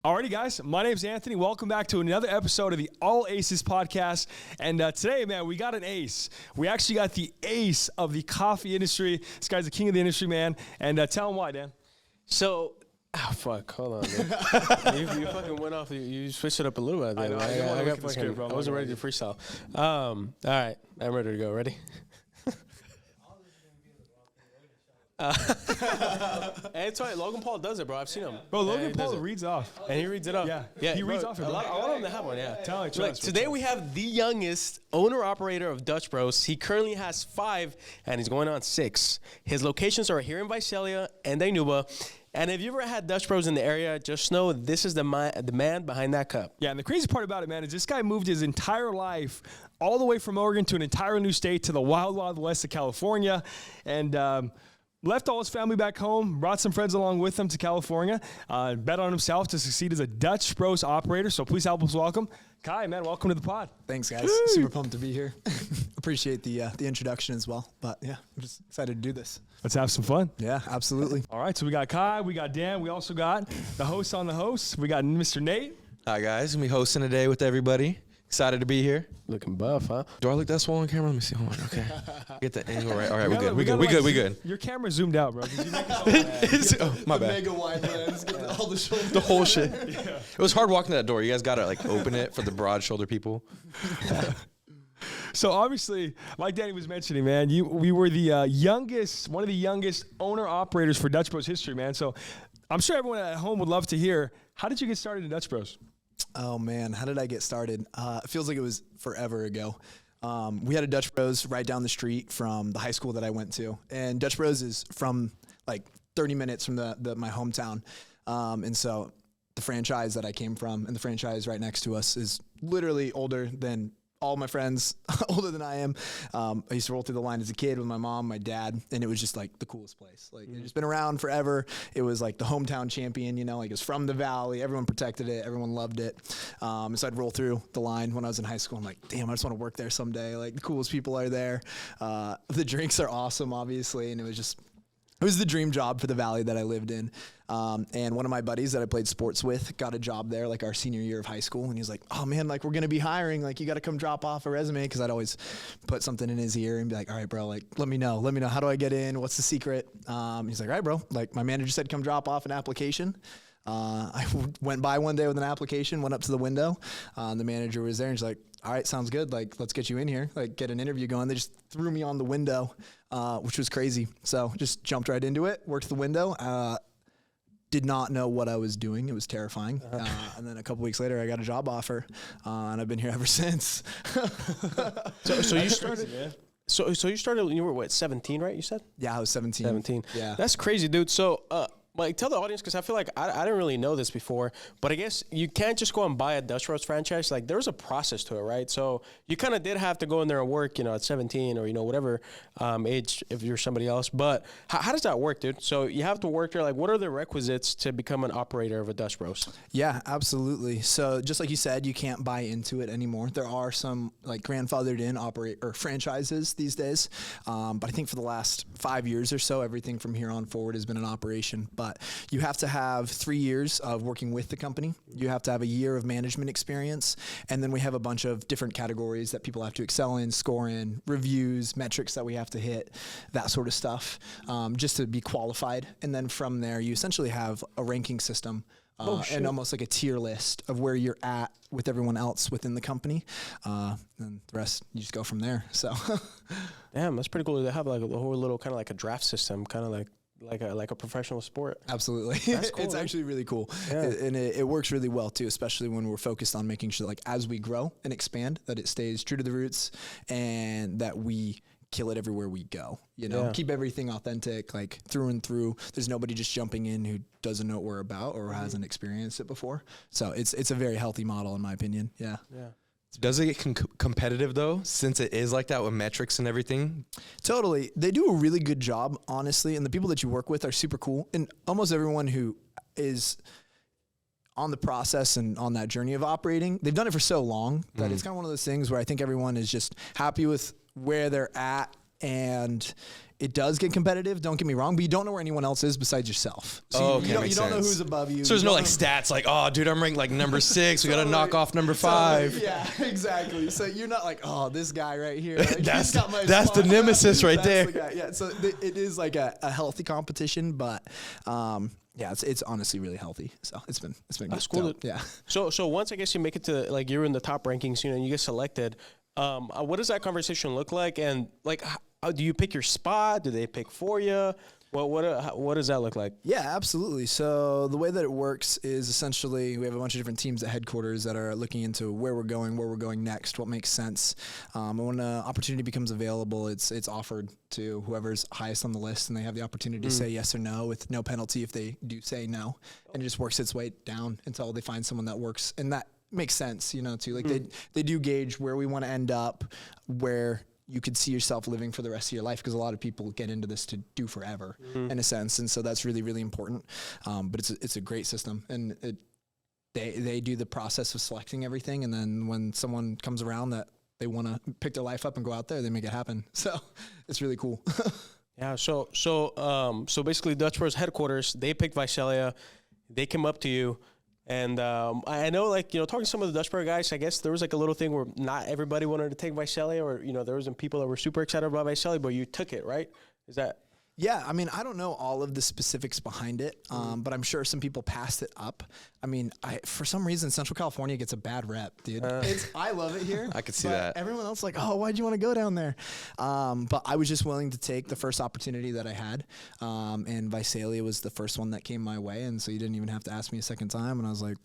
Alrighty, guys, my name's Anthony. Welcome back to another episode of the All Aces podcast. And today, man, we got an ace. We actually got the ace of the coffee industry. This guy's the king of the industry, man. And tell him why, Dan. So, hold on, man. you fucking went off. You switched it up a little bit. There, I wasn't ready to freestyle. All right, I'm ready to go. Ready? It's right. Logan Paul does it, bro. I've seen him. Bro, Logan Paul reads off. And he reads it up. Yeah, he reads off. I want him to have one, yeah. Tell me, today we have the youngest owner-operator of Dutch Bros. He currently has 5, and he's going on 6. His locations are here in Visalia and Dinuba. And if you ever had Dutch Bros in the area, just know this is the man behind that cup. Yeah, and the crazy part about it, man, is this guy moved his entire life all the way from Oregon to an entire new state to the wild, wild west of California. And left all his family back home, brought some friends along with him to California, bet on himself to succeed as a Dutch Bros operator. So please help us welcome Kai, man. Welcome to the pod. Thanks, guys. Super pumped to be here. Appreciate the introduction as well. But yeah, I'm just excited to do this. Let's have some fun. Yeah, absolutely. All right, so we got Kai, we got Dan, we also got the host on the host. We got Mr. Nate. Hi, guys. I'm going to be hosting today with everybody. Excited to be here. Looking buff, huh? Do I look that swollen on camera? Let me see. Hold on. Okay. Get the angle right. All right, we good. Your camera's zoomed out, bro. You make oh, my bad. Mega wide lens, get all the shoulders. The whole shit. Yeah. It was hard walking to that door. You guys got to like open it for the broad shoulder people. So obviously, like Danny was mentioning, man, we were the one of the youngest owner-operators for Dutch Bros history, man. So I'm sure everyone at home would love to hear, how did you get started in Dutch Bros? Oh, man. How did I get started? It feels like it was forever ago. We had a Dutch Bros right down the street from the high school that I went to. And Dutch Bros is from like 30 minutes from my hometown. And so the franchise that I came from and the franchise right next to us is literally older than all my friends, older than I am. I used to roll through the line as a kid with my mom, my dad, and it was just like the coolest place. Like it's just been around forever. It was like the hometown champion, you know, like it was from the valley. Everyone protected it. Everyone loved it. So I'd roll through the line when I was in high school. I'm like, damn, I just want to work there someday. Like the coolest people are there. The drinks are awesome, obviously, and it was the dream job for the valley that I lived in. And one of my buddies that I played sports with got a job there like our senior year of high school. And he was like, oh man, like we're going to be hiring. Like you got to come drop off a resume. Cause I'd always put something in his ear and be like, all right, bro, like, let me know. How do I get in? What's the secret? He's like, all right, bro. Like my manager said, come drop off an application. I went by one day with an application, went up to the window. The manager was there and she's like, all right, sounds good. Like, let's get you in here, like get an interview going. They just threw me on the window, which was crazy. So just jumped right into it, worked the window, did not know what I was doing. It was terrifying. And then a couple weeks later, I got a job offer, and I've been here ever since. So you started, so you started, you were what, 17, right? You said? Yeah, I was 17. 17. Yeah. That's crazy, dude. So, like, tell the audience, because I feel like I didn't really know this before, but I guess you can't just go and buy a Dutch Bros franchise. Like, there's a process to it, right? So you kind of did have to go in there and work, you know, at 17 or, you know, whatever age if you're somebody else. But how does that work, dude? So you have to work there. Like, what are the requisites to become an operator of a Dutch Bros? Yeah, absolutely. So just like you said, you can't buy into it anymore. There are some, like, grandfathered in franchises these days. But I think for the last 5 years or so, everything from here on forward has been an operation. But you have to have 3 years of working with the company. You have to have a year of management experience. And then we have a bunch of different categories that people have to excel in, score in, reviews, metrics that we have to hit, that sort of stuff, just to be qualified. And then from there, you essentially have a ranking system and almost like a tier list of where you're at with everyone else within the company. And the rest, you just go from there. So, damn, that's pretty cool to have like a whole little kind of like a draft system, kind of like a professional sport. Absolutely. That's cool, it's actually really cool. Yeah. And it works really well too, especially when we're focused on making sure like as we grow and expand that it stays true to the roots and that we kill it everywhere we go, you know, keep everything authentic, like through and through. There's nobody just jumping in who doesn't know what we're about or hasn't experienced it before. So it's a very healthy model in my opinion. Yeah. Yeah. Does it get competitive, though, since it is like that with metrics and everything? Totally. They do a really good job, honestly, and the people that you work with are super cool. And almost everyone who is on the process and on that journey of operating, they've done it for so long that it's kind of one of those things where I think everyone is just happy with where they're at and it does get competitive. Don't get me wrong, but you don't know where anyone else is besides yourself. So you don't know who's above you. So there's You no don't like know- stats like, oh, dude, I'm ranked like number 6. We got to So, knock like- off number so, 5. yeah, exactly. So you're not like, oh, this guy right here. Like, That's he's got my the spot. nemesis right That's there. the guy. Yeah. So it is like a healthy competition, but yeah, it's honestly really healthy. So it's been That's good. cool. So, yeah. So once I guess you make it to like you're in the top rankings, you know, and you get selected. What does that conversation look like? And like, how do you pick your spot? Do they pick for you? What does that look like? Yeah, absolutely. So the way that it works is essentially we have a bunch of different teams at headquarters that are looking into where we're going next, what makes sense. And when an opportunity becomes available, it's offered to whoever's highest on the list, and they have the opportunity to say yes or no with no penalty if they do say no. And it just works its way down until they find someone that works. And that makes sense, you know, too. Like they do gauge where we want to end up, where you could see yourself living for the rest of your life, because a lot of people get into this to do forever in a sense. And so that's really, really important. But it's a great system, and they do the process of selecting everything. And then when someone comes around that they want to pick their life up and go out there, they make it happen. So it's really cool. Yeah. So basically, Dutch Bros headquarters, they picked Visalia. They came up to you. And I know, like, you know, talking to some of the Dutch Bro guys, I guess there was like a little thing where not everybody wanted to take Visalia, or, you know, there was some people that were super excited about Visalia, but you took it, right? Is that? Yeah, I mean, I don't know all of the specifics behind it, but I'm sure some people passed it up. I mean, for some reason, Central California gets a bad rep, dude. I love it here. I could see but that. Everyone else like, oh, why'd you want to go down there? But I was just willing to take the first opportunity that I had, and Visalia was the first one that came my way, and so you didn't even have to ask me a second time, and I was like,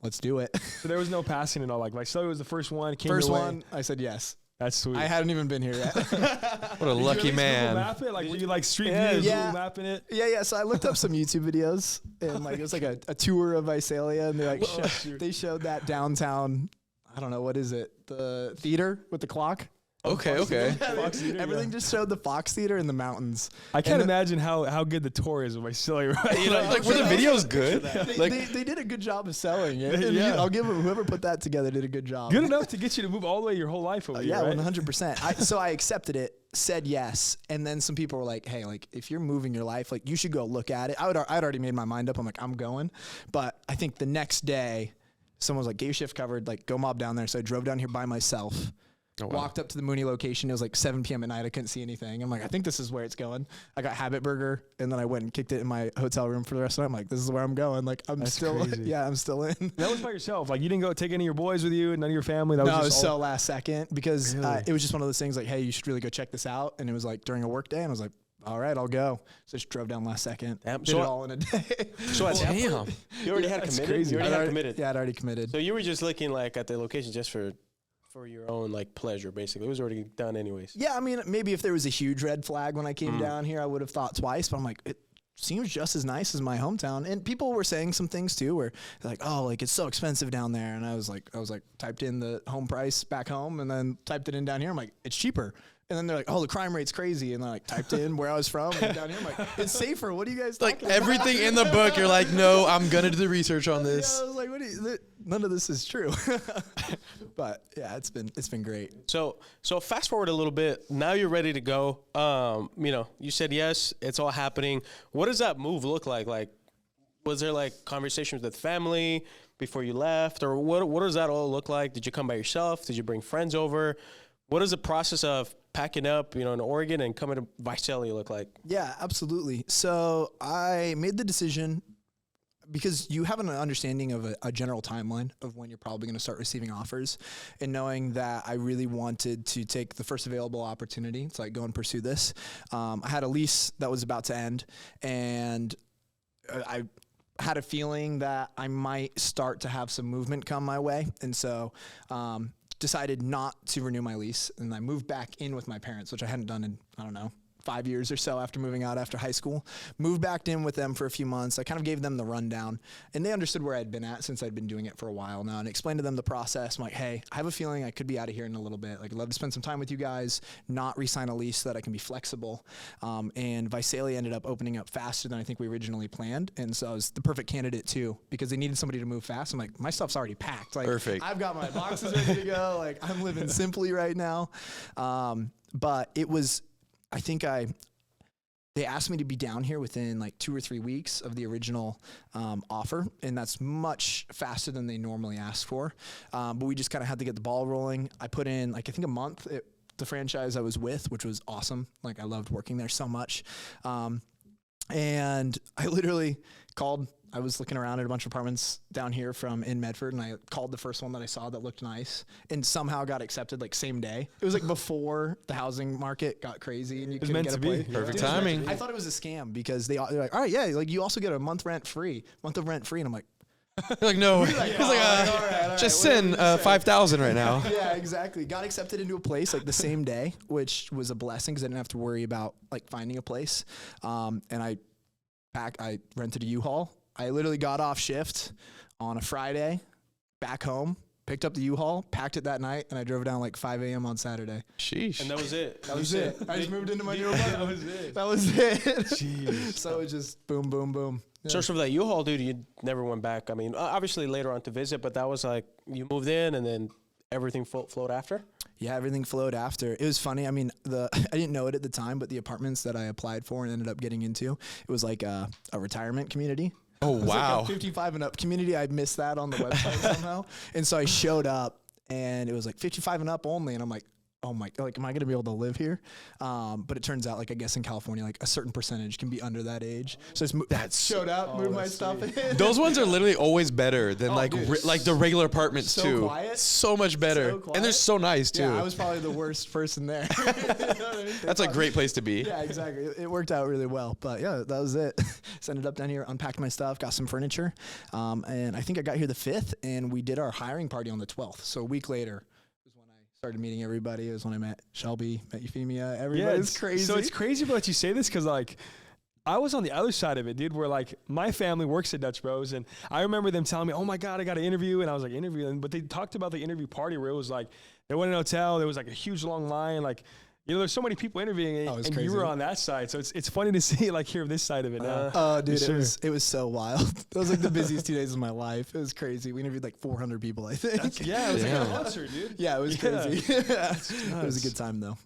let's do it. So there was no passing at all. Like Visalia was the first one. Came First your way. one, I said yes. That's sweet. I hadn't even been here yet. What a lucky Google man. map it? Like, were you like street Yeah. views, Yeah. Google mapping it? Yeah. So I looked up some YouTube videos, and like it was like a tour of Visalia, and they like they showed that downtown. I don't know, what is it? The theater with the clock. Okay. Fox Theater, Everything just showed the Fox Theater in the mountains. I can't And imagine how good the tour is with Visalia, right? You know, like, were the videos good? They did a good job of selling it. And Yeah. I'll give them, whoever put that together did a good job. Good enough to get you to move all the way your whole life over here, Yeah, right? 100%. So I accepted it, said yes, and then some people were like, "Hey, like if you're moving your life, like you should go look at it." I'd already made my mind up. I'm like, I'm going, but I think the next day, someone was like, "Get your shift covered. Like, go mob down there." So I drove down here by myself. Oh, wow. Walked up to the Mooney location. It was like 7 p.m. at night. I couldn't see anything. I'm like, I think this is where it's going. I got Habit Burger, and then I went and kicked it in my hotel room for the rest of the night. I'm like, this is where I'm going. Like, I'm That's still, crazy. yeah, I'm still in. That was by yourself. Like you didn't go take any of your boys with you, none of your family. That was No, it just was all, so last second, because Really? it was just one of those things like, hey, you should really go check this out. And it was like during a work day, and I was like, all right, I'll go. So I just drove down last second. Damn. Did So- it all in a day. So at that point, Damn. you already had That's committed. crazy. You already I'd had already- committed. Yeah, I'd already committed. So you were just looking like at the location just for your own like pleasure, basically. It was already done anyways. Yeah, I mean, maybe if there was a huge red flag when I came down here, I would have thought twice. But I'm like, it seems just as nice as my hometown. And people were saying some things too, where they're like, oh, like it's so expensive down there. And I was like, typed in the home price back home, and then typed it in down here. I'm like, it's cheaper. And then they're like, oh, the crime rate's crazy. And then I like typed in where I was from, and down here, I'm like, it's safer. What are you guys Like talking about? everything in the book, you're like, no, I'm gonna do the research on Yeah, this. I was like, none of this is true. But yeah, it's been great. So fast forward a little bit. Now you're ready to go. You know, you said yes. It's all happening. What does that move look like? Like, was there like conversations with family before you left, or what does that all look like? Did you come by yourself? Did you bring friends over? What is the process of packing up, you know, in Oregon and coming to Visalia look like? Yeah, absolutely. So I made the decision because you have an understanding of a general timeline of when you're probably going to start receiving offers, and knowing that I really wanted to take the first available opportunity to like go and pursue this. I had a lease that was about to end, and I had a feeling that I might start to have some movement come my way. And so, decided not to renew my lease, and I moved back in with my parents, which I hadn't done in, I don't know, 5 years or so after moving out after high school. Moved back in with them for a few months. I kind of gave them the rundown, and they understood where I'd been at since I'd been doing it for a while now, and explained to them the process. I'm like, hey, I have a feeling I could be out of here in a little bit. Like, I'd love to spend some time with you guys, not re-sign a lease so that I can be flexible. And Visalia ended up opening up faster than I think we originally planned, and so I was the perfect candidate too, because they needed somebody to move fast. I'm like, my stuff's already packed. Like, Perfect. I've got my boxes ready to go. Like, I'm living simply right now. But it was I think they asked me to be down here within like 2 or 3 weeks of the original offer, and that's much faster than they normally ask for. But we just kind of had to get the ball rolling. I put in like I think a month at the franchise I was with, which was awesome. Like I loved working there so much. And I literally called. I was looking around at a bunch of apartments down here in Medford, and I called the first one that I saw that looked nice, and somehow got accepted like same day. It was like before the housing market got crazy and you couldn't get a place. Perfect timing. I thought it was a scam because they're like, all right, yeah, like you also get a month of rent free, and I'm like, You're like, no. He's like, all right, just what send 5,000 right now. Yeah, exactly. Got accepted into a place like the same day, which was a blessing because I didn't have to worry about like finding a place. And I rented a U-Haul. I literally got off shift on a Friday, back home, picked up the U-Haul, packed it that night, and I drove down like 5 a.m. on Saturday. Sheesh. And that was it. That was it. I just moved into my new apartment. That was it. That was it. Jeez. So it was just boom, boom, boom. Yeah. So for that U-Haul, dude, you never went back. I mean, obviously later on to visit, but that was like you moved in and then everything flowed after? Yeah, everything flowed after. It was funny. I mean, I didn't know it at the time, but the apartments that I applied for and ended up getting into, it was like a retirement community. Oh, wow. Like a 55 and up community. I missed that on the website somehow. And so I showed up and it was like 55 and up only. And I'm like, oh my, like, am I going to be able to live here? But it turns out, like, I guess in California, like a certain percentage can be under that age. So I just showed up, moved my stuff in. Those ones are literally always better than like dude, like the regular apartments so too. quiet. So much better. So quiet. And they're so nice too. Yeah, I was probably the worst person there. You know what I mean? That's a great place to be. Yeah, exactly. It worked out really well. But yeah, that was it. So ended up down here, unpacked my stuff, got some furniture. And I think I got here the 5th, and we did our hiring party on the 12th. So a week later was when I started meeting everybody. It was when I met Shelby, met Euphemia. Everybody. It's crazy. So it's crazy that you say this because, like, I was on the other side of it, dude, where, like, my family works at Dutch Bros, and I remember them telling me, oh, my God, I got an interview, and I was like, interviewing. But they talked about the interview party where it was, like, they went in a hotel, there was, like, a huge long line, like, you know, there's so many people interviewing, and crazy. you were on that side. So it's funny to see, like, hear this side of it now. Oh, dude, Sure. it was so wild. It was like the busiest 2 days of my life. It was crazy. We interviewed like 400 people, I think. Yeah, it was like a concert, dude. Yeah, it was crazy. It was a good time though.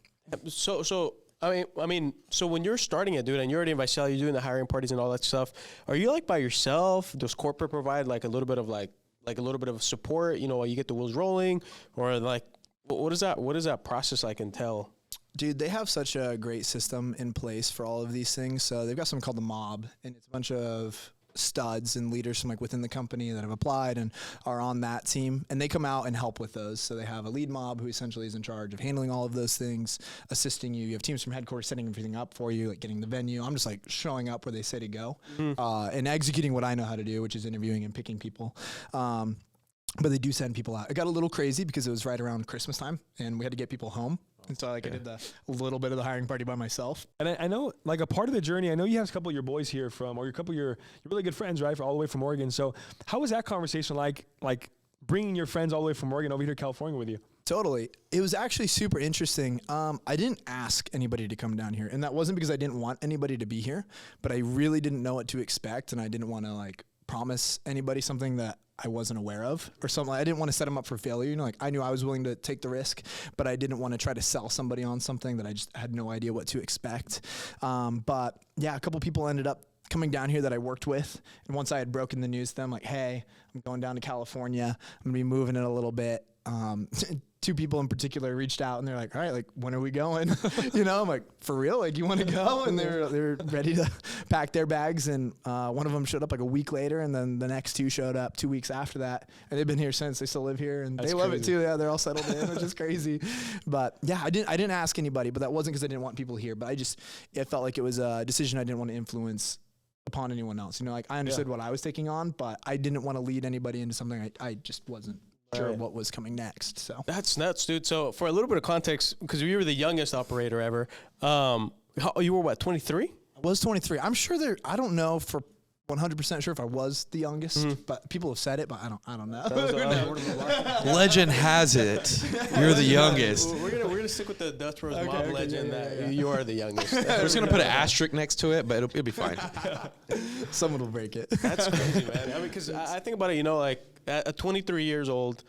So I mean, so when you're starting it, dude, and you're already in Visalia, you're doing the hiring parties and all that stuff, are you like by yourself? Does corporate provide like a little bit of support, you know, while you get the wheels rolling? Or like, what does that process like entail? Dude, they have such a great system in place for all of these things. So they've got something called the Mob, and it's a bunch of studs and leaders from like within the company that have applied and are on that team, and they come out and help with those. So they have a lead mob who essentially is in charge of handling all of those things, assisting you. You have teams from headquarters setting everything up for you, like getting the venue. I'm just like showing up where they say to go, and executing what I know how to do, which is interviewing and picking people. But they do send people out. It got a little crazy because it was right around Christmas time, and we had to get people home. And so like I did a little bit of the hiring party by myself. And I know, like, a part of the journey, I know you have a couple of your boys here from, or a couple of your really good friends, right, all the way from Oregon. So how was that conversation like bringing your friends all the way from Oregon over here to California with you? Totally. It was actually super interesting. I didn't ask anybody to come down here, and that wasn't because I didn't want anybody to be here, but I really didn't know what to expect, and I didn't want to like promise anybody something that I wasn't aware of or something. I didn't want to set them up for failure. You know, like I knew I was willing to take the risk, but I didn't want to try to sell somebody on something that I just had no idea what to expect. But yeah, a couple people ended up coming down here that I worked with. And once I had broken the news to them, like, hey, I'm going down to California. I'm gonna be moving in a little bit. 2 people in particular reached out and they're like, all right, like, when are we going? You know, I'm like, for real? Like, you want to go? And they're ready to pack their bags. And one of them showed up like a week later, and then the next 2 showed up 2 weeks after that. And they've been here since. They still live here, and That's they love it crazy. too. Yeah, they're all settled in, which is crazy. But yeah, I didn't ask anybody, but that wasn't because I didn't want people here. But it felt like it was a decision I didn't want to influence upon anyone else. You know, like I understood what I was taking on, but I didn't want to lead anybody into something I just wasn't sure what was coming next. So That's nuts, dude. So for a little bit of context, because you were the youngest operator ever, you were what, 23? I was 23. I'm sure I don't know for 100% sure if I was the youngest, but people have said it, but I don't know. Legend has it you're the youngest. We're gonna stick with the Dutch Bros mob legend that you are the youngest. We're just gonna put an asterisk next to it, but it'll be fine. Someone will break it. That's crazy, man. I mean, because I think about it, you know, like at 23 years old,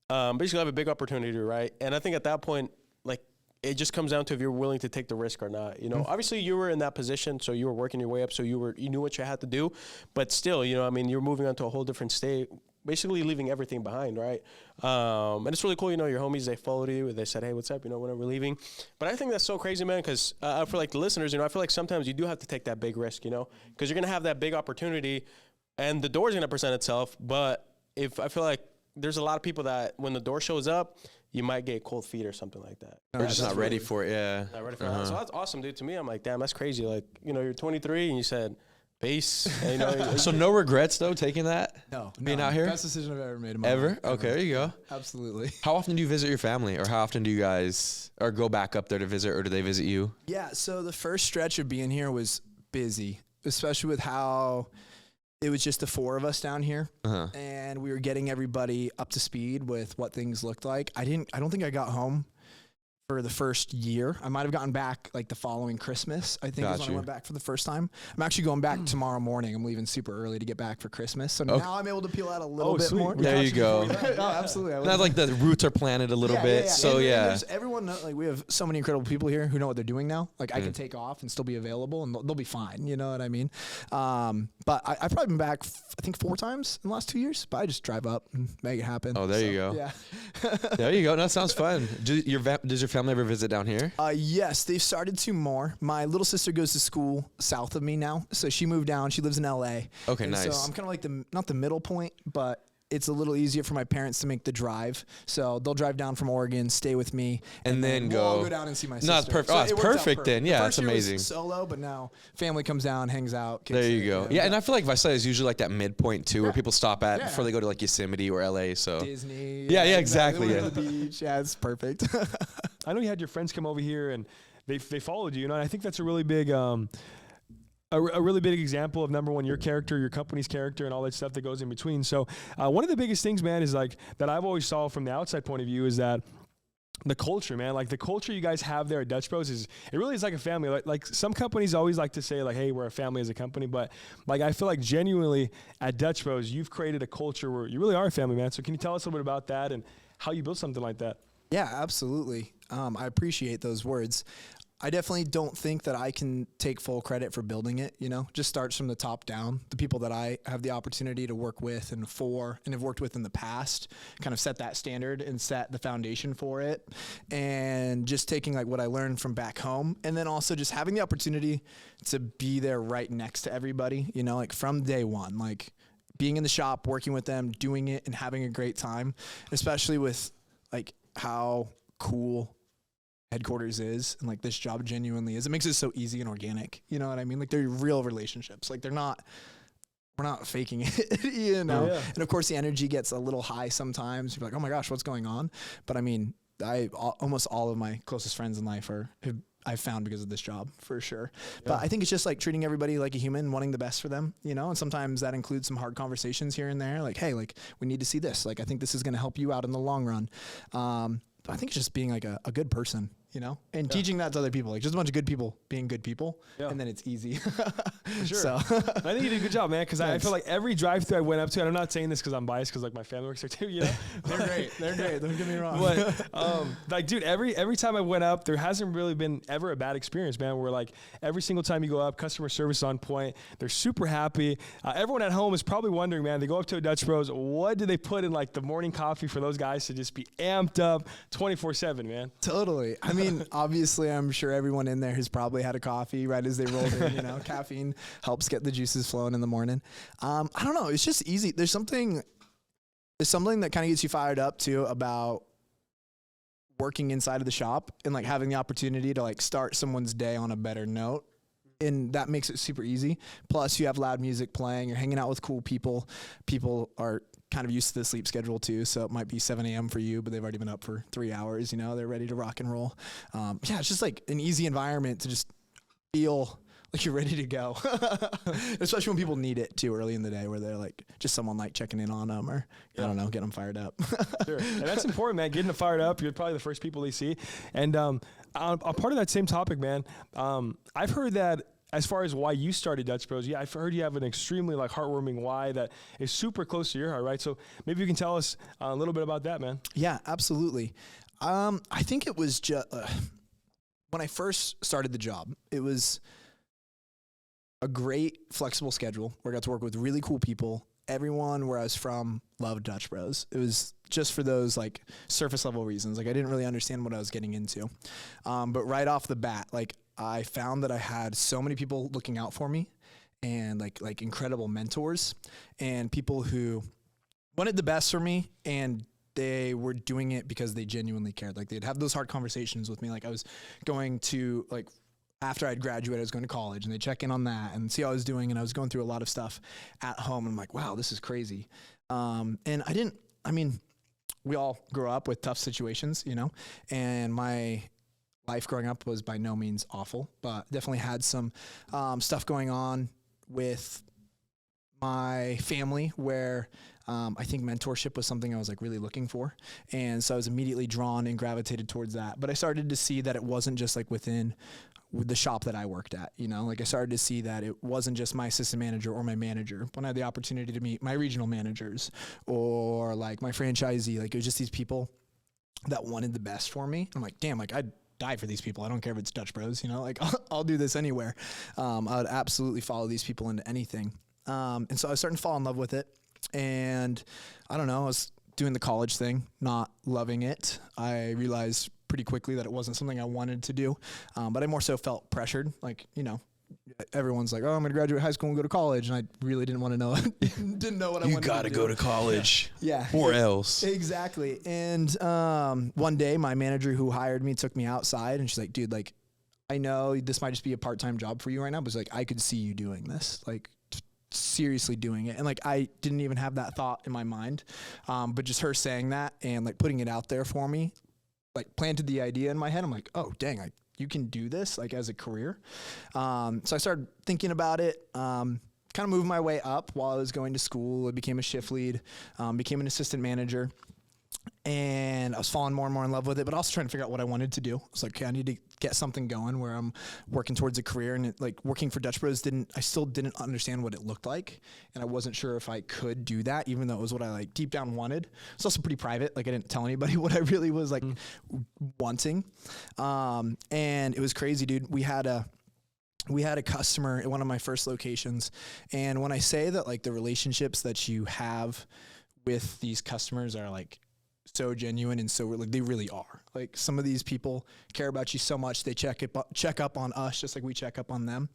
basically I have a big opportunity, right? And I think at that point, like, it just comes down to if you're willing to take the risk or not. You know, obviously you were in that position, so you were working your way up, so you knew what you had to do. But still, you know, I mean, you're moving on to a whole different state, basically leaving everything behind, right? And it's really cool, you know, your homies, they followed you. They said, hey, what's up, you know, when we're leaving. But I think that's so crazy, man, because for like the listeners, you know, I feel like sometimes you do have to take that big risk, you know, because you're going to have that big opportunity and the door's going to present itself. But if I feel like there's a lot of people that when the door shows up, you might get cold feet or something like that. Or just not ready for it, yeah. Not ready for it. So that's awesome, dude. To me, I'm like, damn, that's crazy. Like, you know, you're 23 and you said, peace. And, you know, So no regrets, though, taking that? No. Being out here? Best decision I've ever made in my Ever? life. Okay, there you go. Absolutely. How often do you visit your family? Or how often do you guys or go back up there to visit, or do they visit you? Yeah, so the first stretch of being here was busy, especially with how it was just the four of us down here, and we were getting everybody up to speed with what things looked like. I don't think I got home for the first year. I might have gotten back like the following Christmas, I think is when I went back for the first time. I'm actually going back tomorrow morning. I'm leaving super early to get back for Christmas. So now I'm able to peel out a little bit more. There you go. Oh, absolutely. Not like the roots are planted a little bit. So and yeah. there's everyone, like we have so many incredible people here who know what they're doing now. Like I can take off and still be available and they'll be fine. You know what I mean? But I've probably been back, I think 4 times in the last 2 years, but I just drive up and make it happen. Oh, there you go. Yeah. There you go. That sounds fun. Does your family ever visit down here? Yes, they've started to more. My little sister goes to school south of me now, so she moved down. She lives in LA. Okay, and nice. So I'm kind of like not the middle point, but it's a little easier for my parents to make the drive. So they'll drive down from Oregon, stay with me, and then we'll go down and see my sister. No, it's perfect. So it's perfect then. Yeah, that's amazing. Solo, but now family comes down, hangs out. There you go. Yeah, and I feel like Visalia is usually like that midpoint too, where people stop at Yeah. before they go to like Yosemite or LA. So Disney. Yeah, exactly. They went to the beach. Yeah, it's perfect. I know you had your friends come over here and they followed you, you know, and I think that's a really big a really big example of, number one, your character, your company's character, and all that stuff that goes in between. So one of the biggest things, man, is like that I've always saw from the outside point of view is that the culture, man, like the culture you guys have there at Dutch Bros it really is like a family. Like some companies always like to say like, hey, we're a family as a company, but like I feel like genuinely at Dutch Bros you've created a culture where you really are a family, man. So can you tell us a little bit about that and how you built something like that? Yeah, absolutely. I appreciate those words. I definitely don't think that I can take full credit for building it, you know, just starts from the top down. The people that I have the opportunity to work with and have worked with in the past kind of set that standard and set the foundation for it. And just taking like what I learned from back home and then also just having the opportunity to be there right next to everybody, you know, like from day one, like being in the shop, working with them, doing it and having a great time, especially with like how cool headquarters is and like this job genuinely is. It makes it so easy and organic. You know what I mean? Like they're real relationships. Like we're not faking it, you know? Yeah. And of course the energy gets a little high sometimes. You're like, oh my gosh, what's going on? But I mean, almost all of my closest friends in life I've found because of this job for sure. Yeah. But I think it's just like treating everybody like a human, wanting the best for them, you know? And sometimes that includes some hard conversations here and there. Like, hey, like we need to see this. Like, I think this is going to help you out in the long run. But I think it's just being like a good person, you know, and teaching that to other people, like just a bunch of good people being good people, and then it's easy. Sure. So I think you did a good job, man, because I feel like every drive-thru I went up to, and I'm not saying this because I'm biased, because like my family works there too, you know. They're great. Don't get me wrong. But like, dude, every time I went up, there hasn't really been ever a bad experience, man. Where like every single time you go up, customer service is on point. They're super happy. Everyone at home is probably wondering, man. They go up to a Dutch Bros. What do they put in like the morning coffee for those guys to just be amped up 24/7, man? Totally. I mean, obviously, I'm sure everyone in there has probably had a coffee right as they rolled in. You know, caffeine helps get the juices flowing in the morning. I don't know. It's just easy. There's something that kind of gets you fired up too about working inside of the shop and like having the opportunity to like start someone's day on a better note. And that makes it super easy. Plus you have loud music playing, you're hanging out with cool people. People are kind of used to the sleep schedule too. So it might be 7 a.m. for you, but they've already been up for 3 hours, you know, they're ready to rock and roll. Yeah, it's just like an easy environment to just feel like you're ready to go, especially when people need it too early in the day, where they're like just someone like checking in on them or I don't know, getting them fired up. Sure, and that's important, man. Getting them fired up. You're probably the first people they see. And a part of that same topic, man. I've heard that as far as why you started Dutch Bros, yeah, I've heard you have an extremely like heartwarming why that is super close to your heart, right? So maybe you can tell us a little bit about that, man. Yeah, absolutely. I think it was just. when I first started the job, it was a great flexible schedule where I got to work with really cool people. Everyone where I was from loved Dutch Bros. It was just for those like surface level reasons. Like I didn't really understand what I was getting into. But right off the bat, like I found that I had so many people looking out for me and like incredible mentors and people who wanted the best for me, and they were doing it because they genuinely cared. Like they'd have those hard conversations with me. Like I was going to like, after I'd graduated, I was going to college, and they check in on that and see how I was doing. And I was going through a lot of stuff at home. And I'm like, wow, this is crazy. And we all grow up with tough situations, you know, and my life growing up was by no means awful, but definitely had some stuff going on with my family where I think mentorship was something I was like really looking for. And so I was immediately drawn and gravitated towards that. But I started to see that it wasn't just like within the shop that I worked at, you know, like I started to see that it wasn't just my assistant manager or my manager. When I had the opportunity to meet my regional managers or like my franchisee, like it was just these people that wanted the best for me. I'm like, damn, like I'd die for these people. I don't care if it's Dutch Bros, you know, like I'll do this anywhere. I would absolutely follow these people into anything. And so I was starting to fall in love with it. And I don't know, I was doing the college thing, not loving it. I realized pretty quickly that it wasn't something I wanted to do. But I more so felt pressured. Like, you know, everyone's like, oh, I'm going to graduate high school and go to college. And I really didn't want to know, didn't know what I wanted to do. You got to go to college. Yeah. Or else. Exactly. And one day my manager who hired me took me outside and she's like, dude, like, I know this might just be a part-time job for you right now, but it's like, I could see you doing this. Like, seriously doing it. And like I didn't even have that thought in my mind, but just her saying that and like putting it out there for me like planted the idea in my head. I'm like, oh dang, you can do this like as a career. So I started thinking about it, kind of moving my way up while I was going to school. I became a shift lead, became an assistant manager, and I was falling more and more in love with it, but also trying to figure out what I wanted to do. I was like, okay, I need to get something going where I'm working towards a career. And like working for Dutch Bros I still didn't understand what it looked like. And I wasn't sure if I could do that, even though it was what I like deep down wanted. It's also pretty private. Like I didn't tell anybody what I really was like wanting. And it was crazy, dude. We had a customer at one of my first locations. And when I say that like the relationships that you have with these customers are like so genuine and so like they really are. Like some of these people care about you so much, they check up on us just like we check up on them.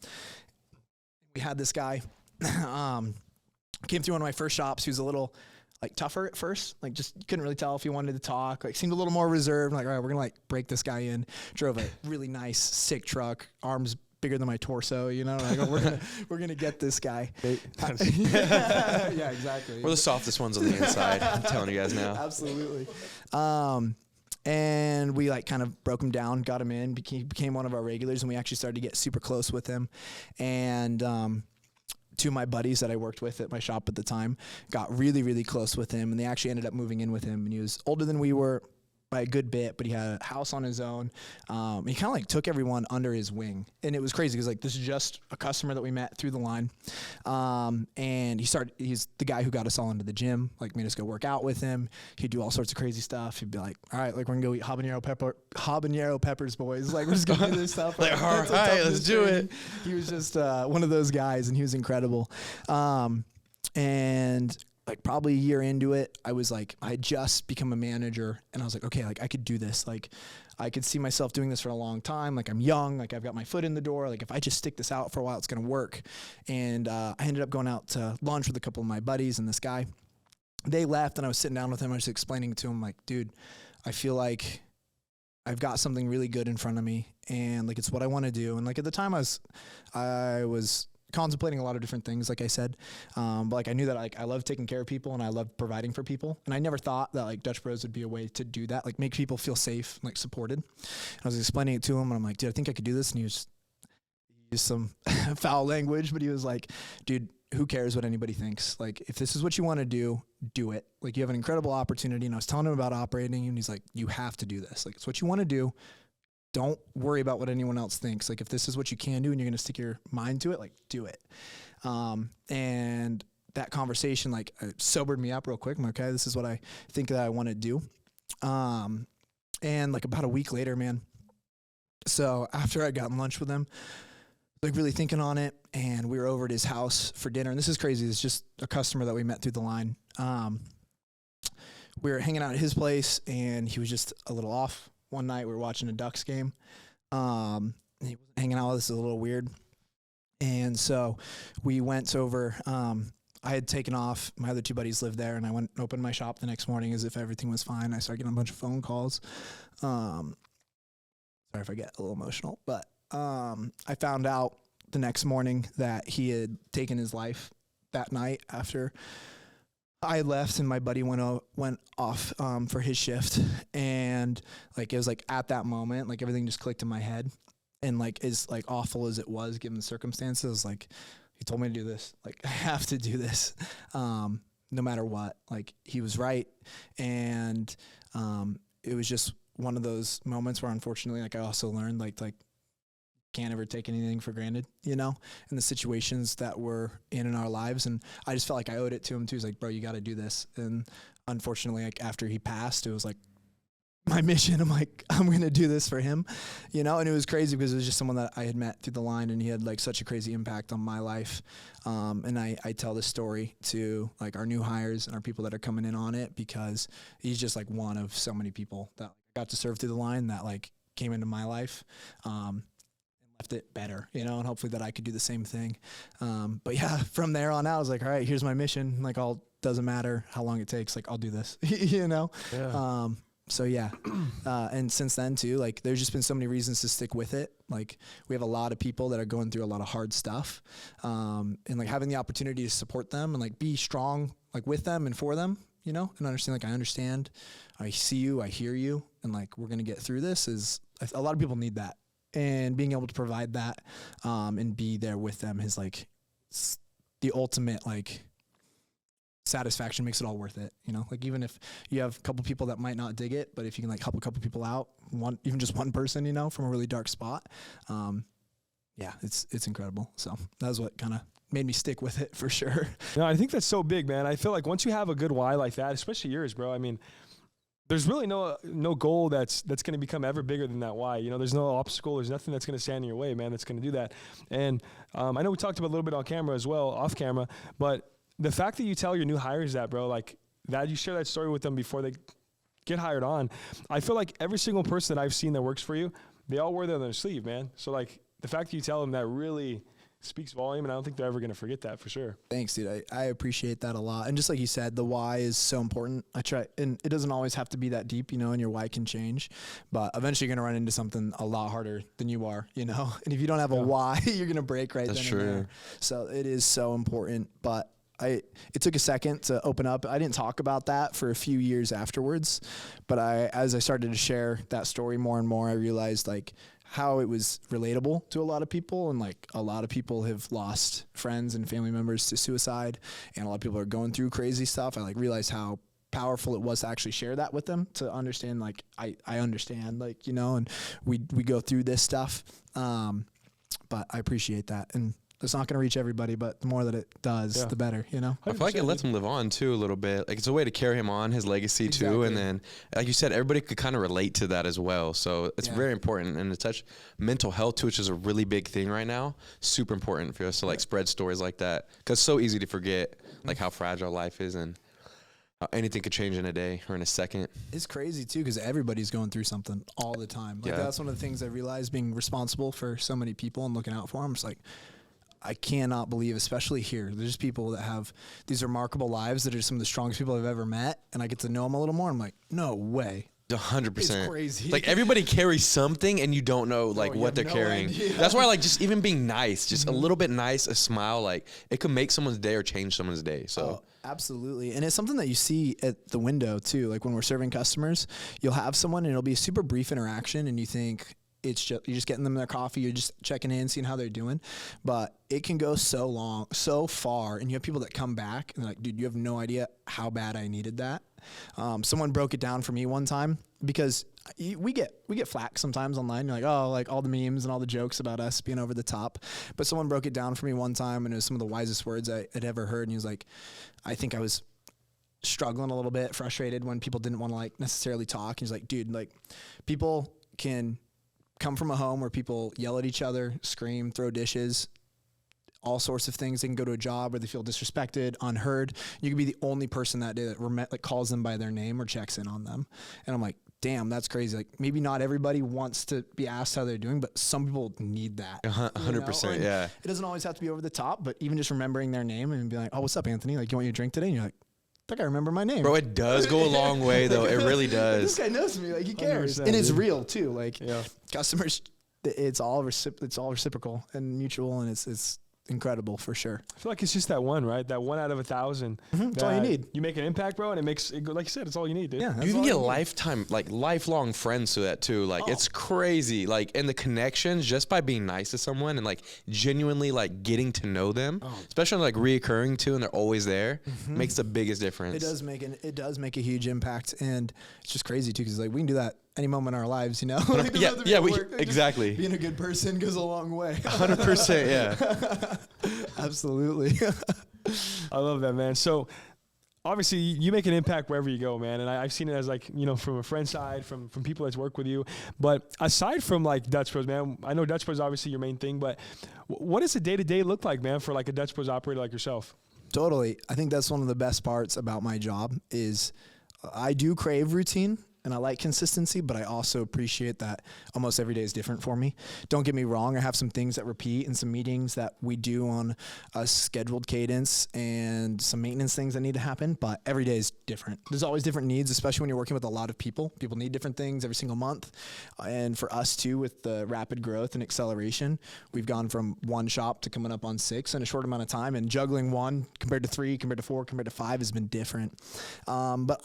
We had this guy came through one of my first shops. He was a little like tougher at first, like just couldn't really tell if he wanted to talk, like seemed a little more reserved. I'm like, all right, we're gonna like break this guy in. Drove a really nice, sick truck, arms bigger than my torso, you know, like we're gonna get this guy. Yeah, exactly. We're the softest ones on the inside. I'm telling you guys now. Absolutely. And we like kind of broke him down, got him in, became one of our regulars, and we actually started to get super close with him. And two of my buddies that I worked with at my shop at the time got really, really close with him, and they actually ended up moving in with him. And he was older than we were by a good bit, but he had a house on his own. He kind of like took everyone under his wing, and it was crazy because like this is just a customer that we met through the line, and he's the guy who got us all into the gym, like made us go work out with him. He'd do all sorts of crazy stuff. He'd be like, all right, like we're gonna go eat habanero peppers, boys, like we're just gonna do this stuff. Like, all right, let's do it. He was just one of those guys, and he was incredible. And like probably a year into it, I had just become a manager, and I was like, okay, like I could do this. Like I could see myself doing this for a long time. Like I'm young, like I've got my foot in the door. Like if I just stick this out for a while, it's going to work. And I ended up going out to lunch with a couple of my buddies and this guy. They left, and I was sitting down with him. I was explaining to him like, dude, I feel like I've got something really good in front of me, and like it's what I want to do. And like at the time I was contemplating a lot of different things, like I said, but like I knew that like I love taking care of people and I love providing for people, and I never thought that like Dutch Bros would be a way to do that, like make people feel safe and like supported. And I was explaining it to him, and I'm like, dude, I think I could do this. And he used some foul language, but he was like, dude, who cares what anybody thinks? Like if this is what you want to do it. Like you have an incredible opportunity. And I was telling him about operating, and he's like, you have to do this. Like it's what you want to do. Don't worry about what anyone else thinks. Like if this is what you can do and you're going to stick your mind to it, like do it. And that conversation, like sobered me up real quick. I'm like, okay, this is what I think that I want to do. And like about a week later, man, So after I'd gotten lunch with him, like really thinking on it, and we were over at his house for dinner. And this is crazy. It's just a customer that we met through the line. We were hanging out at his place, and he was just a little off. One night we were watching a Ducks game. He wasn't hanging out with us, a little weird. And so we went over. I had taken off. My other two buddies lived there, and I went and opened my shop the next morning as if everything was fine. I started getting a bunch of phone calls. Sorry if I get a little emotional, but I found out the next morning that he had taken his life that night after I left, and my buddy went off for his shift. And like, it was like at that moment, like everything just clicked in my head. And like, as like awful as it was given the circumstances, like he told me to do this, like I have to do this, no matter what. Like he was right. And it was just one of those moments where, unfortunately, like I also learned like can't ever take anything for granted, you know, in the situations that we're in our lives. And I just felt like I owed it to him too. He's like, bro, you got to do this. And unfortunately, like after he passed, it was like my mission. I'm like, I'm going to do this for him, you know? And it was crazy because it was just someone that I had met through the line, and he had like such a crazy impact on my life. And I tell this story to like our new hires and our people that are coming in on it, because he's just like one of so many people that got to serve through the line that like came into my life, and left it better, you know, and hopefully that I could do the same thing. But yeah, from there on out, I was like, all right, here's my mission. Like, doesn't matter how long it takes. Like, I'll do this, you know? Yeah. So yeah. And since then too, like there's just been so many reasons to stick with it. Like we have a lot of people that are going through a lot of hard stuff. And like having the opportunity to support them and like be strong, like with them and for them, you know, and understand, like, I understand, I see you, I hear you. And like, we're going to get through this. Is a lot of people need that. And being able to provide that, and be there with them is like the ultimate, like, satisfaction. Makes it all worth it, you know? Like, even if you have a couple people that might not dig it, but if you can like help a couple people out, even just one person, you know, from a really dark spot, yeah, it's incredible. So that's what kind of made me stick with it for sure. No, I think that's so big, man. I feel like once you have a good why like that, especially yours, bro, I mean, there's really no goal that's going to become ever bigger than that why. You know, there's no obstacle. There's nothing that's going to stand in your way, man, that's going to do that. And I know we talked about a little bit on camera as well, off camera, but the fact that you tell your new hires that, bro, like that you share that story with them before they get hired on, I feel like every single person that I've seen that works for you, they all wear that on their sleeve, man. So like the fact that you tell them that really speaks volume, and I don't think they're ever going to forget that for sure. Thanks, dude. I appreciate that a lot. And just like you said, the why is so important. I try, and it doesn't always have to be that deep, you know, and your why can change, but eventually you're going to run into something a lot harder than you are, you know? And if you don't have a why, you're going to break right then and there. So it is so important, but it took a second to open up. I didn't talk about that for a few years afterwards, but as I started to share that story more and more, I realized like how it was relatable to a lot of people. And like a lot of people have lost friends and family members to suicide, and a lot of people are going through crazy stuff. I like realized how powerful it was to actually share that with them, to understand, like, I understand, like, you know, and we go through this stuff. But I appreciate that. And it's not going to reach everybody, but the more that it does, the better, you know? I feel like it lets him live on too a little bit. Like it's a way to carry him on, his legacy too. And then, like you said, everybody could kind of relate to that as well. So it's very important. And to touch mental health too, which is a really big thing right now, super important for us to like spread stories like that. Cause it's so easy to forget like how fragile life is and how anything could change in a day or in a second. It's crazy too, because everybody's going through something all the time. Like that's one of the things I realized, being responsible for so many people and looking out for them. It's like, I cannot believe, especially here, there's people that have these remarkable lives that are some of the strongest people I've ever met, and I get to know them a little more. I'm like, no way. 100%. It's crazy. Like everybody carries something and you don't know like what they're carrying. That's why like just even being nice, just a little bit nice, a smile, like it could make someone's day or change someone's day. So absolutely. And it's something that you see at the window too. Like when we're serving customers, you'll have someone and it'll be a super brief interaction and you think it's just, you're just getting them their coffee, you're just checking in, seeing how they're doing. But it can go so long, so far, and you have people that come back and they're like, dude, you have no idea how bad I needed that. Someone broke it down for me one time, because we get flack sometimes online. You're like, oh, like all the memes and all the jokes about us being over the top. But someone broke it down for me one time, and it was some of the wisest words I had ever heard. And he was like, I think I was struggling a little bit, frustrated when people didn't want to like necessarily talk. He's like, dude, like people can come from a home where people yell at each other, scream, throw dishes, all sorts of things. They can go to a job where they feel disrespected, unheard. You can be the only person that day that calls them by their name or checks in on them. And I'm like, damn, that's crazy. Like, maybe not everybody wants to be asked how they're doing, but some people need that. 100%, yeah. It doesn't always have to be over the top, but even just remembering their name and being like, oh, what's up, Anthony? Like, you want your drink today? And you're like, I think I remember my name. Bro, it does go a long way, though. It really does. This guy knows me. Like, he cares. And it's real, too. Like, customers, it's all reciprocal and mutual, and it's incredible for sure. I feel like it's just that one, right? That 1 out of 1,000. That's all you need. You make an impact, bro, and like you said, it's all you need, dude. Yeah, you can get lifelong friends to that too. Like, it's crazy. Like, and the connections just by being nice to someone and like genuinely like getting to know them, especially like reoccurring too, and they're always there, makes the biggest difference. It does make a huge impact, and it's just crazy too, because like we can do that any moment in our lives, you know. Like, exactly. Being a good person goes a long way. 100%, yeah. Absolutely. I love that, man. So obviously you make an impact wherever you go, man. And I've seen it as like, you know, from a friend side, from people that's worked with you. But aside from like Dutch Bros, man, I know Dutch Bros is obviously your main thing, but what does a day-to-day look like, man, for like a Dutch Bros operator like yourself? Totally. I think that's one of the best parts about my job is I do crave routine. And I like consistency, but I also appreciate that almost every day is different for me. Don't get me wrong. I have some things that repeat and some meetings that we do on a scheduled cadence and some maintenance things that need to happen, but every day is different. There's always different needs, especially when you're working with a lot of people. People need different things every single month. And for us too, with the rapid growth and acceleration, we've gone from 1 shop to coming up on 6 in a short amount of time, and juggling 1 compared to 3, compared to 4, compared to 5 has been different. But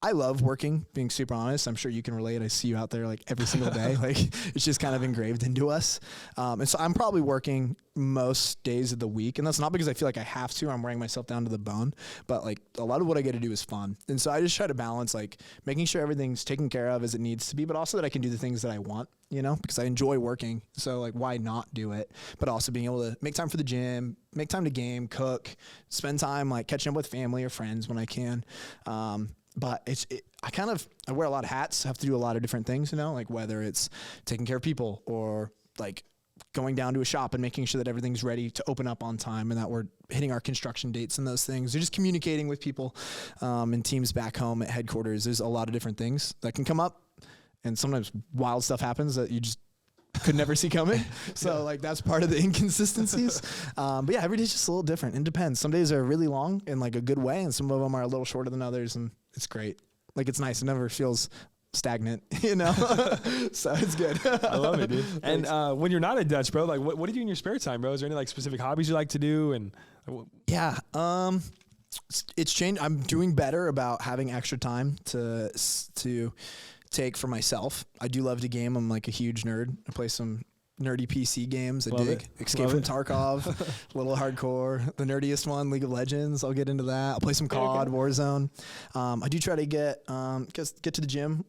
I love working, being super honest. I'm sure you can relate. I see you out there like every single day. Like, it's just kind of engraved into us. And so I'm probably working most days of the week. And that's not because I feel like I have to. I'm wearing myself down to the bone. But like, a lot of what I get to do is fun. And so I just try to balance like making sure everything's taken care of as it needs to be, but also that I can do the things that I want, you know, because I enjoy working. So like, why not do it? But also being able to make time for the gym, make time to game, cook, spend time like catching up with family or friends when I can. But I wear a lot of hats, have to do a lot of different things, you know, like whether it's taking care of people or like going down to a shop and making sure that everything's ready to open up on time and that we're hitting our construction dates and those things. Or just communicating with people and teams back home at headquarters. There's a lot of different things that can come up, and sometimes wild stuff happens that you just could never see coming. So like, that's part of the inconsistencies. But yeah, every day's just a little different. It depends. Some days are really long in like a good way, and some of them are a little shorter than others, and it's great. Like, it's nice. It never feels stagnant, you know? So it's good. I love it, dude. And when you're not a Dutch, bro, like what do you do in your spare time, bro? Is there any like specific hobbies you like to do? And yeah, it's changed. I'm doing better about having extra time to take for myself. I do love to game. I'm like a huge nerd. I play some nerdy PC games. I dig. Escape from Tarkov, a little hardcore. The nerdiest one, League of Legends. I'll get into that. I'll play some COD, Warzone. I do try to get to the gym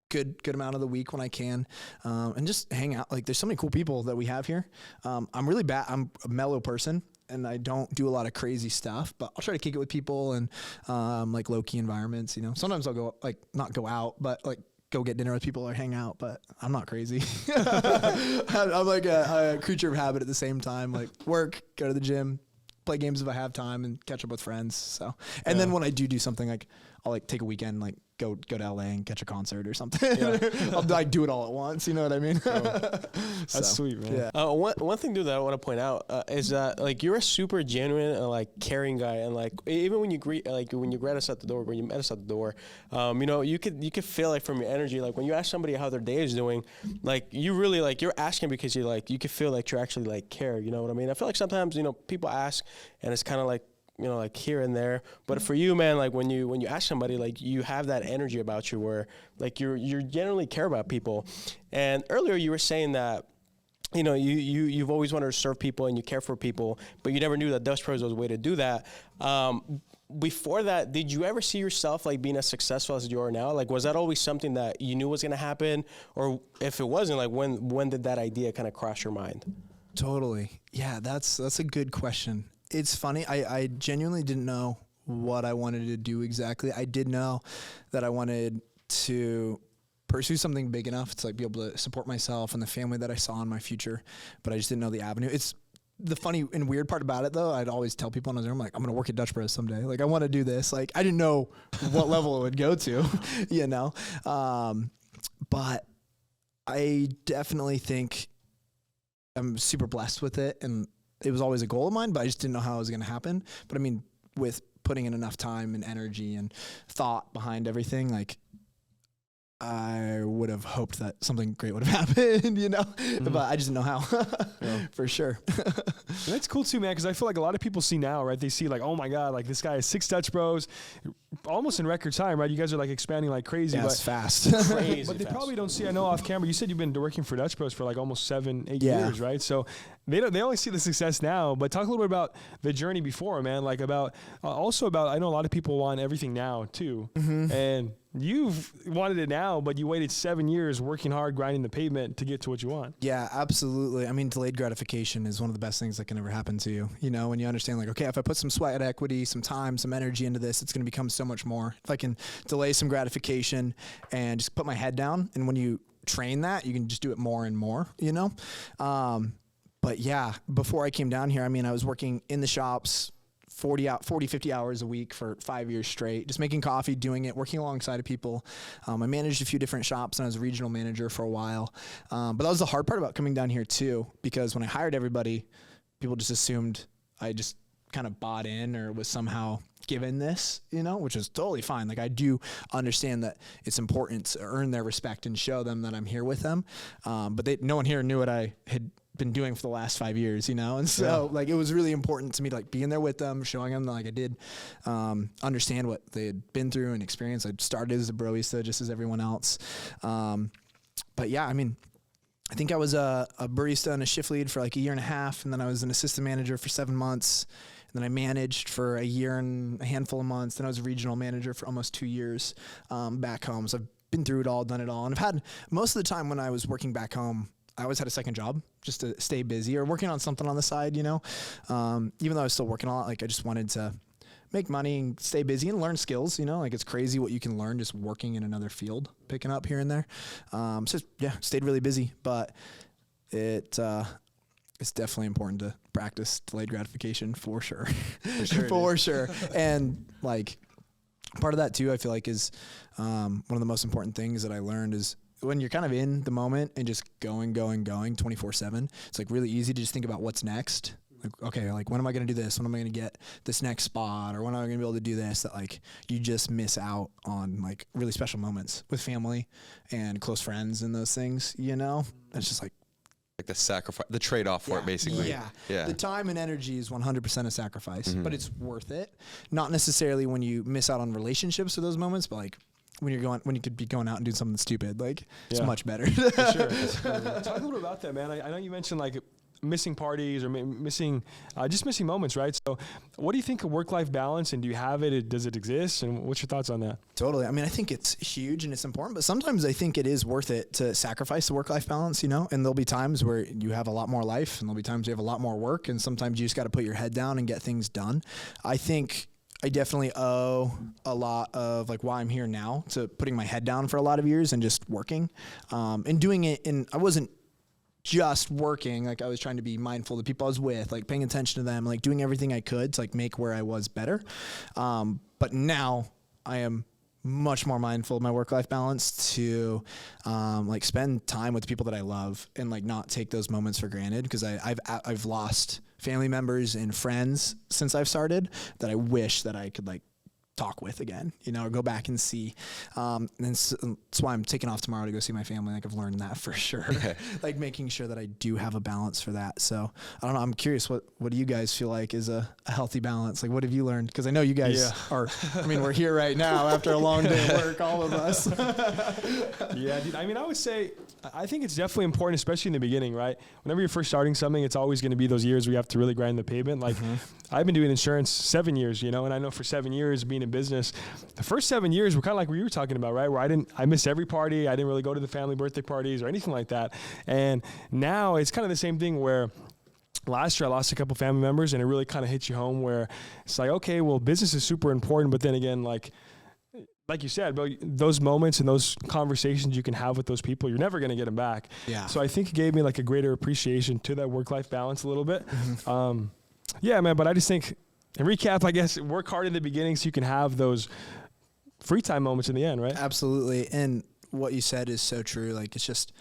good amount of the week when I can, and just hang out. Like, there's so many cool people that we have here. I'm really bad. I'm a mellow person, and I don't do a lot of crazy stuff, but I'll try to kick it with people and like low-key environments, you know. Sometimes I'll go, like, not go out, but like go get dinner with people or hang out, but I'm not crazy. I'm like a creature of habit at the same time, like work, go to the gym, play games if I have time, and catch up with friends. So, and then when I do something, like I'll like take a weekend, like go to LA and catch a concert or something. I'll like do it all at once. You know what I mean? That's sweet, man. Yeah. One thing, dude, that I want to point out is that like you're a super genuine and like caring guy, and like even when you greet us at the door, when you met us at the door, you know, you could feel like from your energy, like when you ask somebody how their day is doing, like you really like you're asking because you like you could feel like you actually like care. You know what I mean? I feel like sometimes, you know, people ask and it's kind of like, you know, like here and there, but for you, man, like when you ask somebody, like you have that energy about you where like you generally care about people. And earlier you were saying that, you know, you've always wanted to serve people and you care for people, but you never knew that Dutch Bros was a way to do that. Before that, did you ever see yourself like being as successful as you are now? Like, was that always something that you knew was going to happen? Or if it wasn't, like when did that idea kind of cross your mind? Totally. Yeah, that's a good question. It's funny. I genuinely didn't know what I wanted to do exactly. I did know that I wanted to pursue something big enough to like be able to support myself and the family that I saw in my future, but I just didn't know the avenue. It's the funny and weird part about it though. I'd always tell people when I was there, I'm like, I'm going to work at Dutch Bros someday. Like I want to do this. Like I didn't know what level it would go to, you know? But I definitely think I'm super blessed with it. And it was always a goal of mine, but I just didn't know how it was going to happen. But I mean, with putting in enough time and energy and thought behind everything, like I would have hoped that something great would have happened, you know, but I just didn't know how for sure. And that's cool too, man. Cause I feel like a lot of people see now, right? They see like, oh my God, like this guy has 6 Dutch Bros almost in record time, right? You guys are like expanding like crazy. Yeah, but it's fast. Crazy but they fast. probably don't see, I know off camera, you said you've been working for Dutch Bros for like almost 7-8 Yeah. years, right? So they only see the success now, but talk a little bit about the journey before, man. Like about, also about, I know a lot of people want everything now too. And you've wanted it now, but you waited 7 years working hard, grinding the pavement to get to what you want. Yeah, absolutely. I mean, delayed gratification is one of the best things that can ever happen to you. You know, when you understand like, okay, if I put some sweat equity, some time, some energy into this, it's going to become so much more. If I can delay some gratification and just put my head down, and when you train that, you can just do it more and more, you know? But yeah, before I came down here, I mean, I was working in the shops 40, 50 hours a week for 5 years straight, just making coffee, doing it, working alongside of people. I managed a few different shops and I was a regional manager for a while. But that was the hard part about coming down here too, because when I hired everybody, people just assumed I just kind of bought in or was somehow given this, you know, which is totally fine. Like I do understand that it's important to earn their respect and show them that I'm here with them. But no one here knew what I had been doing for the last 5 years, you know? And so like, it was really important to me to like be in there with them, showing them that like I did, understand what they had been through and experienced. I started as a broista just as everyone else. But yeah, I mean, I think I was a barista and a shift lead for like a year and a half. And then I was an assistant manager for 7 months. And then I managed for a year and a handful of months. Then I was a regional manager for almost 2 years, back home. So I've been through it all, done it all. And I've had most of the time when I was working back home, I always had a second job just to stay busy or working on something on the side, you know, even though I was still working a lot, like I just wanted to make money and stay busy and learn skills, you know, like it's crazy what you can learn just working in another field, picking up here and there. So yeah, stayed really busy, but it's definitely important to practice delayed gratification for sure. For sure. And like part of that too, I feel like is one of the most important things that I learned is when you're kind of in the moment and just going 24/7, it's like really easy to just think about what's next. Like, okay, like when am I going to do this? When am I going to get this next spot? Or when am I going to be able to do this? That like you just miss out on like really special moments with family and close friends and those things, you know? It's just like the sacrifice, the trade-off for it, basically. Yeah. The time and energy is 100% a sacrifice, but it's worth it. Not necessarily when you miss out on relationships for those moments, but like when you could be going out and doing something stupid, like it's much better. For sure. Talk a little bit about that, man. I know you mentioned like missing parties or missing moments, right? So what do you think of work-life balance, and do you have it? Does it exist? And what's your thoughts on that? Totally. I mean, I think it's huge and it's important, but sometimes I think it is worth it to sacrifice the work-life balance, you know, and there'll be times where you have a lot more life and there'll be times you have a lot more work, and sometimes you just got to put your head down and get things done. I think I definitely owe a lot of like why I'm here now to putting my head down for a lot of years and just working, and doing it. And I wasn't just working. Like I was trying to be mindful of the people I was with, like paying attention to them, like doing everything I could to like make where I was better. But now I am much more mindful of my work-life balance to like spend time with the people that I love and like not take those moments for granted, because I've lost family members and friends since I've started that I wish that I could like talk with again, you know, or go back and see. And so, that's why I'm taking off tomorrow to go see my family. Like I've learned that for sure. Like making sure that I do have a balance for that. So I don't know. I'm curious, what do you guys feel like is a healthy balance? Like what have you learned? Because I know you guys are, I mean, we're here right now after a long day of work, all of us. Yeah, dude. I mean, I would say, I think it's definitely important, especially in the beginning, right? Whenever you're first starting something, it's always going to be those years where you have to really grind the pavement. Like I've been doing insurance 7 years, you know, and I know for 7 years being in business, the first 7 years were kind of like what you were talking about, right? Where I missed every party. I didn't really go to the family birthday parties or anything like that. And now it's kind of the same thing where last year I lost a couple family members, and it really kind of hits you home where it's like, okay, well, business is super important, but then again, like like you said, bro, those moments and those conversations you can have with those people, you're never going to get them back. Yeah. So I think it gave me like a greater appreciation to that work-life balance a little bit. Yeah, man. But I just think, in recap, I guess, work hard in the beginning so you can have those free time moments in the end, right? Absolutely. And what you said is so true. Like, it's just,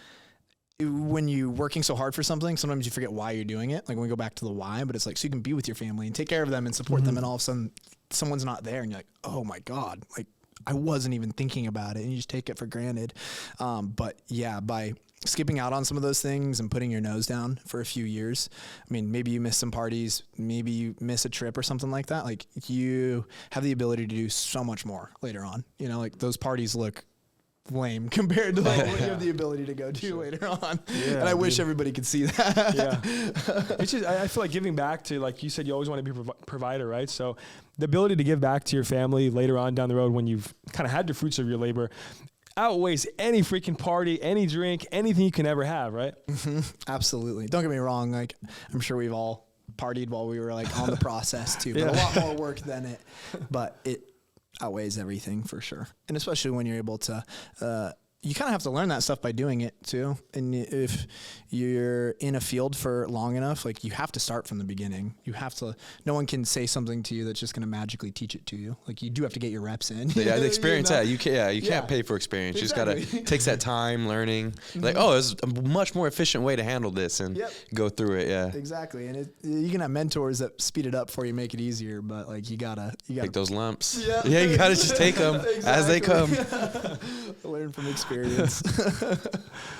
when you're working so hard for something, sometimes you forget why you're doing it. Like, when we go back to the why, but it's like, so you can be with your family and take care of them and support them. And all of a sudden someone's not there and you're like, oh my God, like, I wasn't even thinking about it, and you just take it for granted. But yeah, by skipping out on some of those things and putting your nose down for a few years, I mean, maybe you miss some parties, maybe you miss a trip or something like that. Like, you have the ability to do so much more later on. You know, like, those parties look lame compared to like what you have the ability to go do later on. Yeah, and I wish everybody could see that. Yeah. It's just, I feel like giving back to, like you said, you always want to be a provider, right? So the ability to give back to your family later on down the road when you've kind of had the fruits of your labor outweighs any freaking party, any drink, anything you can ever have, right? Absolutely. Don't get me wrong. Like, I'm sure we've all partied while we were like on the process too, but a lot more work than it, but it outweighs everything for sure. And especially when you're able to, you kind of have to learn that stuff by doing it too. And if you're in a field for long enough, like, you have to start from the beginning. You have to, no one can say something to you that's just going to magically teach it to you. Like, you do have to get your reps in. Yeah, the experience. You can't pay for experience. Exactly. You just got to takes that time learning. Like, oh, there's a much more efficient way to handle this and go through it. Yeah, exactly. And you can have mentors that speed it up for you, make it easier. But like, you gotta take those lumps. Yeah, you gotta just take them as they come. Learn from experience.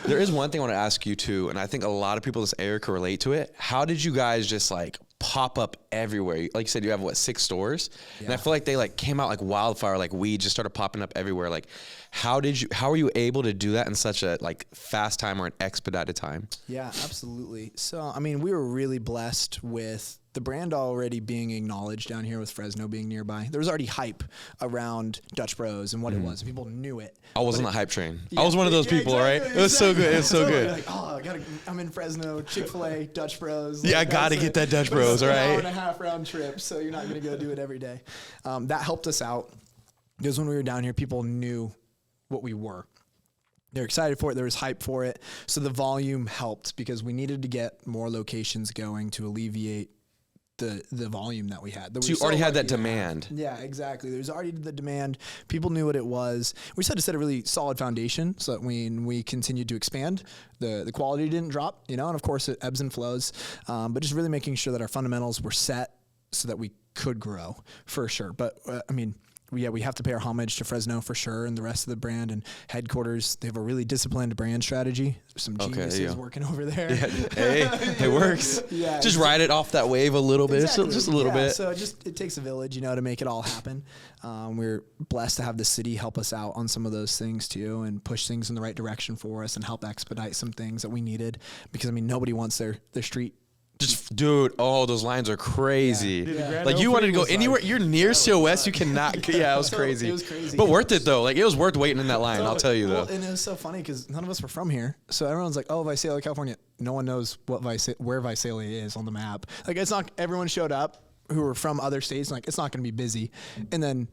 There is one thing I want to ask you too, and I think a lot of people in this area can relate to it. How did you guys just like pop up everywhere? Like you said, you have 6 stores, and I feel like they like came out like wildfire, like weed, just started popping up everywhere. Like, how were you able to do that in such a like fast time or an expedited time? Yeah, absolutely. So, I mean, we were really blessed with the brand already being acknowledged down here with Fresno being nearby. There was already hype around Dutch Bros and what it was. People knew it. I was on the hype train. I was one of those people, exactly, right? It was so good. It was so good. Like, oh, I'm in Fresno, Chick-fil-A, Dutch Bros. Like, I got to get that Dutch Bros, right? An hour and a half round trip, so you're not going to go do it every day. That helped us out because when we were down here, people knew what we were. They're excited for it. There was hype for it. So the volume helped because we needed to get more locations going to alleviate the volume that we had. So you already had that demand. Yeah, exactly. There's already the demand. People knew what it was. We just had to set a really solid foundation so that when we continued to expand, the quality didn't drop, and of course it ebbs and flows. But just really making sure that our fundamentals were set so that we could grow for sure. But we have to pay our homage to Fresno for sure, and the rest of the brand and headquarters. They have a really disciplined brand strategy. There's some geniuses working over there. Yeah, hey, it works. Yeah, just ride it off that wave a little bit, just a little bit. So it takes a village, to make it all happen. We're blessed to have the city help us out on some of those things too, and push things in the right direction for us, and help expedite some things that we needed. Because nobody wants their street. Just, dude, those lines are crazy. Yeah. Like, you wanted to go anywhere. You're near COS. You cannot. Yeah, it was crazy. It was crazy. But worth it, though. Like, it was worth waiting in that line. I'll tell you, though. And it was so funny because none of us were from here. So everyone's like, oh, Visalia, California. No one knows where Visalia is on the map. Like, it's not, everyone showed up who were from other states. Like, it's not going to be busy. And then,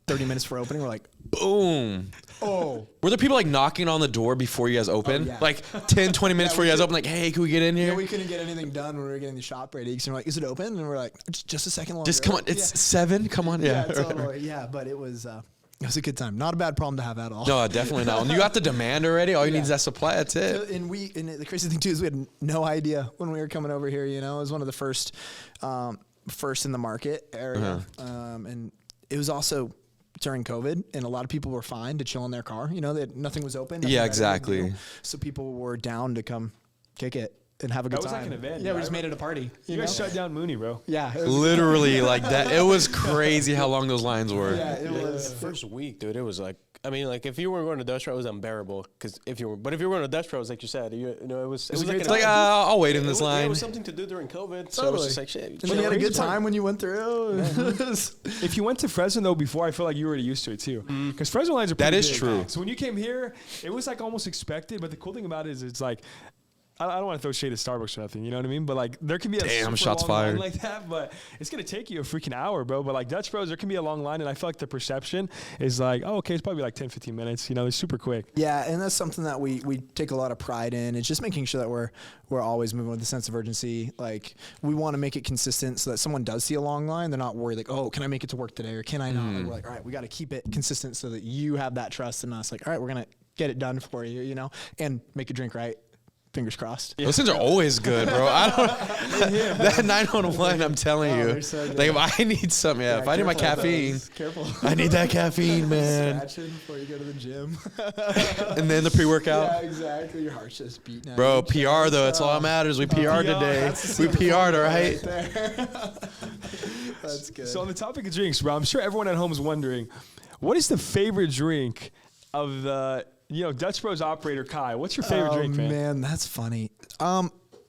30 minutes for opening, we're like, boom. Oh. Were there people knocking on the door before you guys opened? Oh, yeah. 10, 20 minutes before you guys open, hey, can we get in here? Yeah, we couldn't get anything done when we were getting the shop ready. So we're like, is it open? And we're like, just a second longer. Just come on. It's 7. Come on. Yeah. Totally. Yeah, but it was a good time. Not a bad problem to have at all. No, definitely not. When you got the demand already, all you need is that supply. That's it. And the crazy thing too is we had no idea when we were coming over here. It was one of the first in the market area, and it was also during COVID, and a lot of people were fine to chill in their car. Nothing was open. Yeah, exactly. So people were down to come kick it and have a good time. That was like an event. Yeah, we just made it a party. You guys shut down Mooney, bro. Yeah. Literally like that. It was crazy how long those lines were. Yeah, it was. First week, dude, it was if you were going to Dutch Row, it was unbearable. If you were going to Dutch Row, like you said, it was like I'll wait in this line. It was something to do during COVID. Totally. So it was just like shit. And you had a good time when you went through. If you went to Fresno though before, I feel like you were already used to it too. Because Fresno lines are pretty That is big. true. So when you came here, it was almost expected. But the cool thing about it is it's I don't want to throw shade at Starbucks or nothing, you know what I mean? But like, there can be a Damn, super shots long line fired. like that, but it's gonna take you a freaking hour, bro. But like Dutch Bros, there can be a long line, and I feel like the perception is like, oh, okay, it's probably like 10, 15 minutes. You know, it's super quick. Yeah, and that's something that we take a lot of pride in. It's just making sure that we're always moving with a sense of urgency. Like, we want to make it consistent so that someone does see a long line, they're not worried like, oh, can I make it to work today or can I not? Like, we're like, all right, we got to keep it consistent so that you have that trust in us. Like, all right, we're gonna get it done for you, you know, and make a drink right. Fingers crossed. Those things are always good, bro. I don't. That 911, I'm telling you. So Like, if I need something, if I need my caffeine, Careful. I need that caffeine, man. Scratching before you go to the gym. And then the pre-workout. Yeah, exactly. Your heart's just beating out. Bro, PR though, that's all that matters. We PR'd today. We PR'd, all right? That's good. So on the topic of drinks, bro, I'm sure everyone at home is wondering, what is the favorite drink of the Dutch Bros operator Kai? What's your favorite drink, man? Man, that's funny.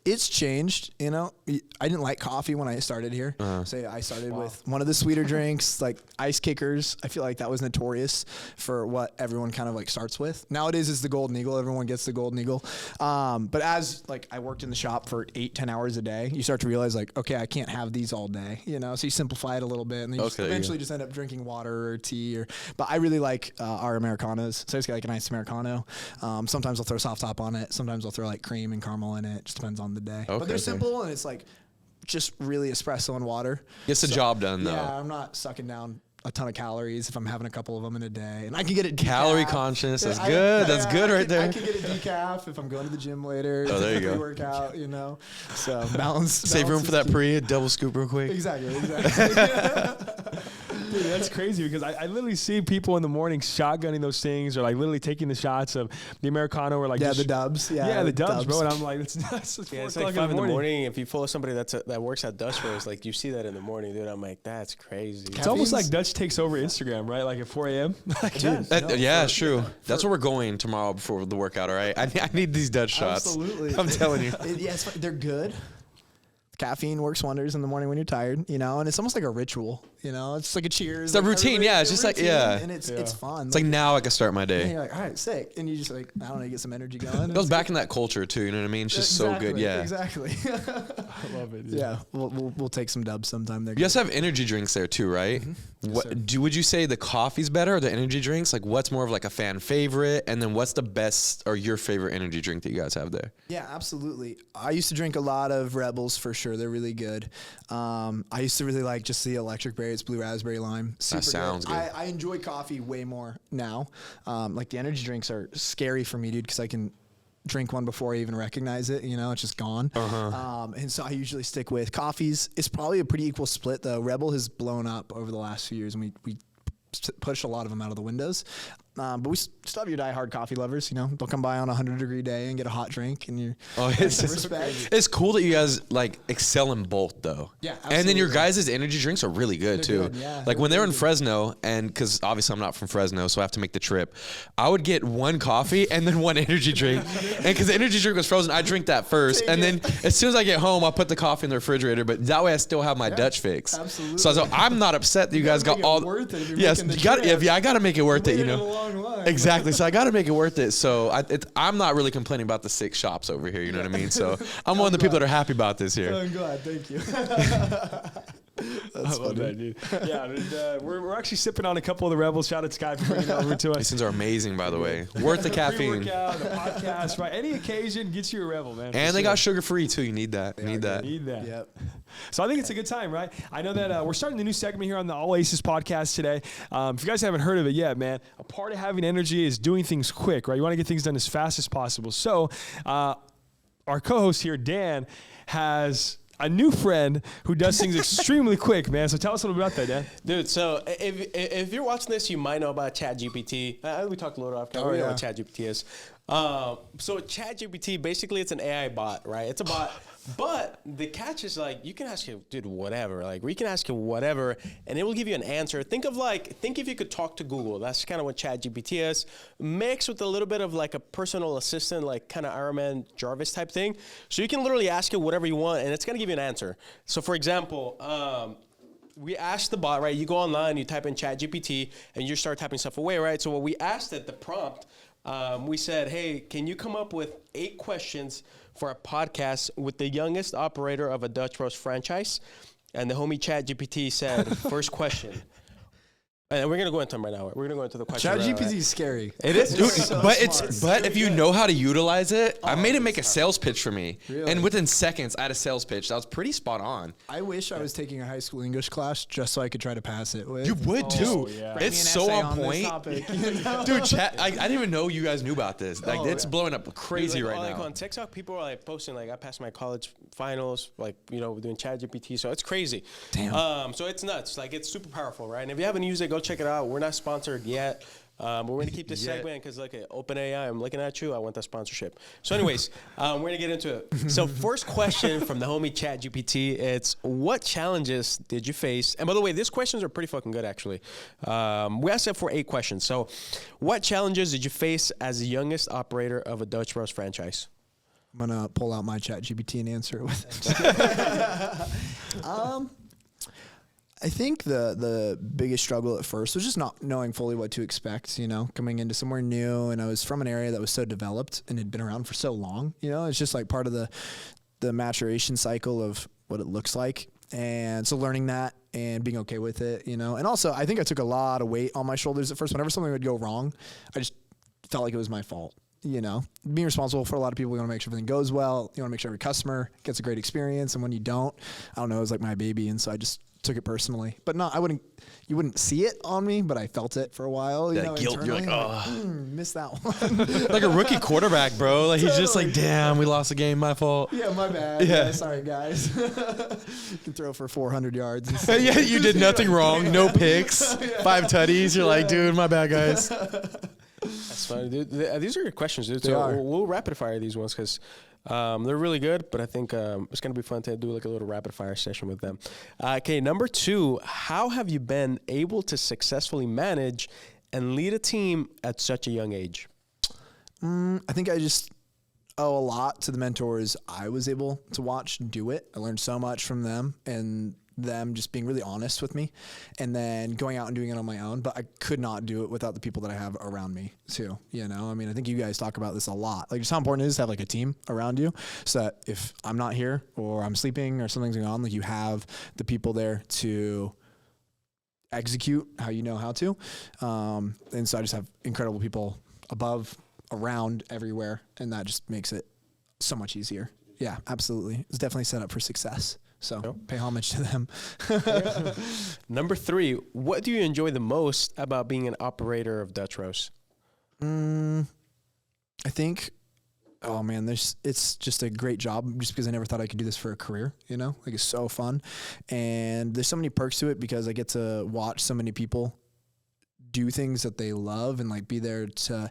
It's changed, you know. I didn't like coffee when I started here. So I started with one of the sweeter drinks, like ice kickers. I feel like that was notorious for what everyone kind of like starts with. Nowadays it's the Golden Eagle. Everyone gets the Golden Eagle. But as like I worked in the shop for 8-10 hours a day, you start to realize like, okay, I can't have these all day, you know. So you simplify it a little bit, and then you eventually just end up drinking water or tea. But I really like our Americanos. So I just get like a nice Americano. Sometimes I'll throw soft top on it. Sometimes I'll throw like cream and caramel in it. Just depends on the day. But they're simple, and it's like just really espresso and water. Gets the job done, though. Yeah, I'm not sucking down a ton of calories if I'm having a couple of them in a day, and I can get it Calorie conscious. That's good. That's good right there. I can get a decaf if I'm going to the gym later. Oh, there you go. Workout, you know. So balance. Save room for that pre, double scoop real quick. Exactly. Dude, that's crazy because I literally see people in the morning shotgunning those things or like literally taking the shots of the Americano or like the dubs. Yeah, the dubs, bro. And I'm like, it's nuts. It's like 5 in the morning. If you follow somebody that works at Dutch Bros, like you see that in the morning, dude. I'm like, that's crazy. It's almost like Dutch takes over Instagram, right? Like at 4 a.m. Yeah, it's true. That's where we're going tomorrow before the workout. All right, I need these Dutch shots. Absolutely. I'm telling you. They're good. Caffeine works wonders in the morning when you're tired, you know, and it's almost like a ritual, you know. It's like a cheers. It's a routine, yeah. It's just like, yeah. And it's fun. It's like now I can start my day. And you're like, all right, sick. And you just like, I don't know, you get some energy going. It goes back in that culture too, you know what I mean? It's just so good, yeah. Exactly. I love it. Dude. Yeah, we'll take some dubs sometime there. You guys have energy drinks there too, right? Would you say the coffee's better or the energy drinks? Like, what's more of like a fan favorite, and then what's the best or your favorite energy drink that you guys have there? Yeah, absolutely. I used to drink a lot of Rebels for sure. They're really good. I used to really like just the electric berry. It's blue raspberry lime. Super That sounds good. I enjoy coffee way more now. Like the energy drinks are scary for me, dude, because I can drink one before I even recognize it. You know, it's just gone. And so I usually stick with coffees. It's probably a pretty equal split though. Rebel has blown up over the last few years, and we pushed a lot of them out of the windows. But we still have your diehard coffee lovers, you know. They'll come by on a 100-degree day and get a hot drink, and you respect. It's cool that you guys like excel in both, though. Yeah, and then your absolutely. guys' energy drinks are really good too. good, yeah. Like when They're they're in really Fresno, and because obviously I'm not from Fresno, so I have to make the trip. I would get one coffee and then one energy drink, and because the energy drink was frozen, I drink that first, and then as soon as I get home, I'll put the coffee in the refrigerator. But that way, I still have my Dutch fix. Absolutely. So I'm not upset that you guys got all. Worth it if you're Yes, making the you got. trip. Yeah, I got to make it worth it. You Waited a know. long line. Exactly. So I got to make it worth it. So I'm not really complaining about the 6 shops over here. You know what I mean? So I'm one of the people that are happy about this here. I'm glad. Thank you. I love that, dude. Yeah, and, we're actually sipping on a couple of the Rebels. Shout out to Sky for bringing it over to us. These things are amazing, by the way. Worth the caffeine. Pre-workout, the podcast, right? Any occasion gets you a Rebel, man. And they got sugar free too. You need that. Need that. Yep. So I think it's a good time, right? I know that we're starting the new segment here on the All Aces podcast today. If you guys haven't heard of it yet, man, a part of having energy is doing things quick, right? You want to get things done as fast as possible. So our co-host here, Dan, has a new friend who does things extremely quick, man. So tell us a little bit about that, Dan. Dude, so if you're watching this, you might know about ChatGPT. We talked a little after. We know what ChatGPT is. So ChatGPT, basically, it's an AI bot, right? It's a bot. But the catch is like you can ask it, dude, whatever. Like we can ask it whatever, and it will give you an answer. Think if you could talk to Google. That's kind of what ChatGPT is, mixed with a little bit of like a personal assistant, like kind of Iron Man Jarvis type thing. So you can literally ask it whatever you want, and it's gonna give you an answer. So for example, we asked the bot, right? You go online, you type in ChatGPT, and you start typing stuff away, right? So what we asked it, the prompt. We said, hey, can you come up with 8 questions for a podcast with the youngest operator of a Dutch Bros franchise? And the homie ChatGPT said, first question. And we're gonna go into them right now. We're gonna go into the question. ChatGPT is scary. It is, dude. so but smart. if you know how to utilize it, I made it make a sales pitch for me, Really? and within seconds, I had a sales pitch that was pretty spot on. I wish I was taking a high school English class just so I could try to pass it. With. You would too. yeah. Write me It's an so essay on this point, topic, you know? dude. Chat. I didn't even know you guys knew about this. Like, Oh, it's yeah. blowing up crazy Like, right like now. on TikTok, people are like posting like I passed my college finals, like we're doing ChatGPT, so it's crazy. Damn. So it's nuts. Like it's super powerful, right? And if you haven't used it, go check it out. We're not sponsored yet. We're going to keep this segment because like OpenAI, I'm looking at you. I want that sponsorship. So anyways, we're going to get into it. So first question from the homie ChatGPT, it's what challenges did you face? And by the way, these questions are pretty fucking good actually. We asked it for 8 questions. So what challenges did you face as the youngest operator of a Dutch Bros franchise? I'm gonna pull out my ChatGPT and answer it with it. I think the biggest struggle at first was just not knowing fully what to expect, coming into somewhere new. And I was from an area that was so developed and had been around for so long, it's just like part of the maturation cycle of what it looks like. And so learning that and being okay with it, and also I think I took a lot of weight on my shoulders at first. Whenever something would go wrong, I just felt like it was my fault. Being responsible for a lot of people, you want to make sure everything goes well. You want to make sure every customer gets a great experience. And when you don't, I don't know, it was like my baby. And so I just took it personally, but no, you wouldn't see it on me, but I felt it for a while. That guilt, you're like, missed that one. like a rookie quarterback, bro. Like he's just like, damn, we lost the game, my fault. Yeah, my bad. Yeah. Yeah, sorry guys. You can throw for 400 yards. Yeah, you did nothing wrong. No picks, 5 tutties. You're like, dude, my bad, guys. That's funny, dude. These are good questions, dude. They So are. we'll rapid fire these ones because they're really good. But I think it's gonna be fun to do like a little rapid fire session with them. Okay, number 2. How have you been able to successfully manage and lead a team at such a young age? I think I just owe a lot to the mentors I was able to watch do it. I learned so much from them and them just being really honest with me and then going out and doing it on my own. But I could not do it without the people that I have around me too. I think you guys talk about this a lot, like just how important it is to have like a team around you so that if I'm not here or I'm sleeping or something's going on, like you have the people there to execute how you know how to. And so I just have incredible people above, around, everywhere. And that just makes it so much easier. Yeah, absolutely. It's definitely set up for success. So pay homage to them. Number 3. What do you enjoy the most about being an operator of Dutch Bros? I think, it's just a great job just because I never thought I could do this for a career, like it's so fun. And there's so many perks to it because I get to watch so many people do things that they love and like be there to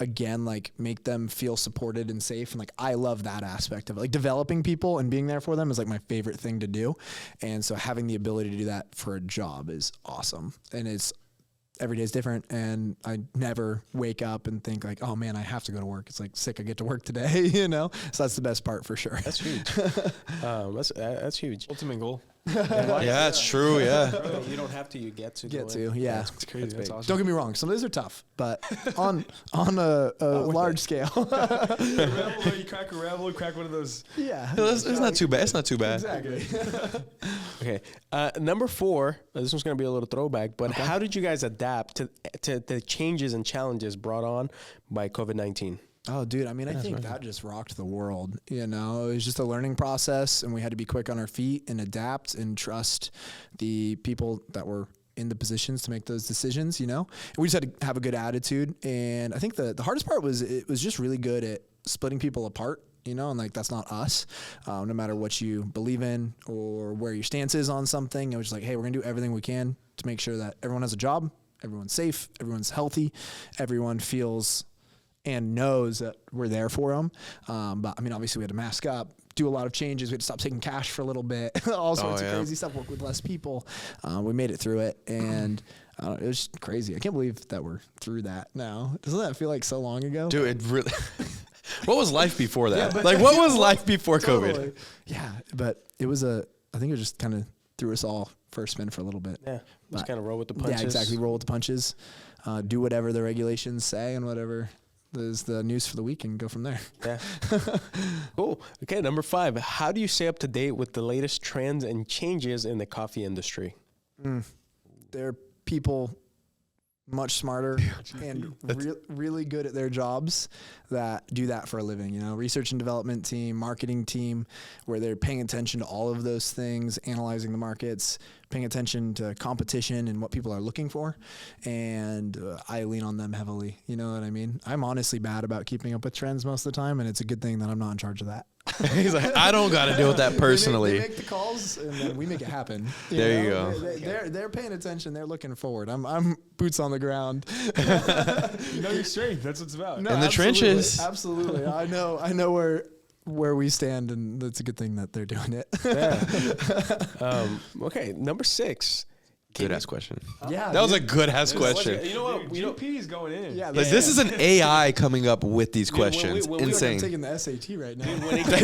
again like make them feel supported and safe, and like I love that aspect of it. Like developing people and being there for them is like my favorite thing to do, and so having the ability to do that for a job is awesome. And it's every day is different, and I never wake up and think like, oh man, I have to go to work. It's like sick, I get to work today. So that's the best part for sure. That's huge. That's huge. Ultimate goal. Yeah, it's true. Yeah. You don't have to. You get to. Get go to, in. yeah. It's crazy. That's awesome. Don't get me wrong, some of those are tough, but on a large scale. Revel, you crack a Revel, you crack one of those. Yeah. It's not too bad. It's not too bad. Exactly. Okay. Number 4. This one's gonna be a little throwback, but how did you guys adapt to the changes and challenges brought on by COVID-19? Oh, dude, I think that just rocked the world. It was just a learning process, and we had to be quick on our feet and adapt and trust the people that were in the positions to make those decisions, And we just had to have a good attitude. And I think the hardest part was it was just really good at splitting people apart, and like that's not us. No matter what you believe in or where your stance is on something, it was just like, hey, we're going to do everything we can to make sure that everyone has a job, everyone's safe, everyone's healthy, everyone feels and knows that we're there for them. But obviously we had to mask up, do a lot of changes. We had to stop taking cash for a little bit, all sorts of crazy stuff, work with less people. We made it through it, and it was just crazy. I can't believe that we're through that now. Doesn't that feel like so long ago? Dude, it really. What was life before that? Yeah, like, what was life before Totally. COVID? Yeah, but it was I think it just kind of threw us all for a spin for a little bit. Yeah. Just But- kind of roll with the punches. Yeah, exactly. Roll with the punches. Do whatever the regulations say and whatever is the news for the week and go from there. Yeah. Cool. Okay, number 5. How do you stay up to date with the latest trends and changes in the coffee industry? There are people much smarter and really good at their jobs that do that for a living. You know, research and development team, marketing team, where they're paying attention to all of those things, analyzing the markets, paying attention to competition and what people are looking for. And I lean on them heavily. You know what I mean? I'm honestly bad about keeping up with trends most of the time, and it's a good thing that I'm not in charge of that. He's like, I don't got to deal with that personally. They make the calls, and then we make it happen. There you go. They're paying attention. They're looking forward. I'm boots on the ground. You know your strength. That's what it's about. No, in the trenches. Absolutely. I know where we stand, and it's a good thing that they're doing it. Yeah. Okay, number 6. Good ass question. Yeah, that was a good ass question. You know what? GP's going in. Yeah, Like, this is an AI coming up with these questions. when we- I'm Insane. taking the SAT right now.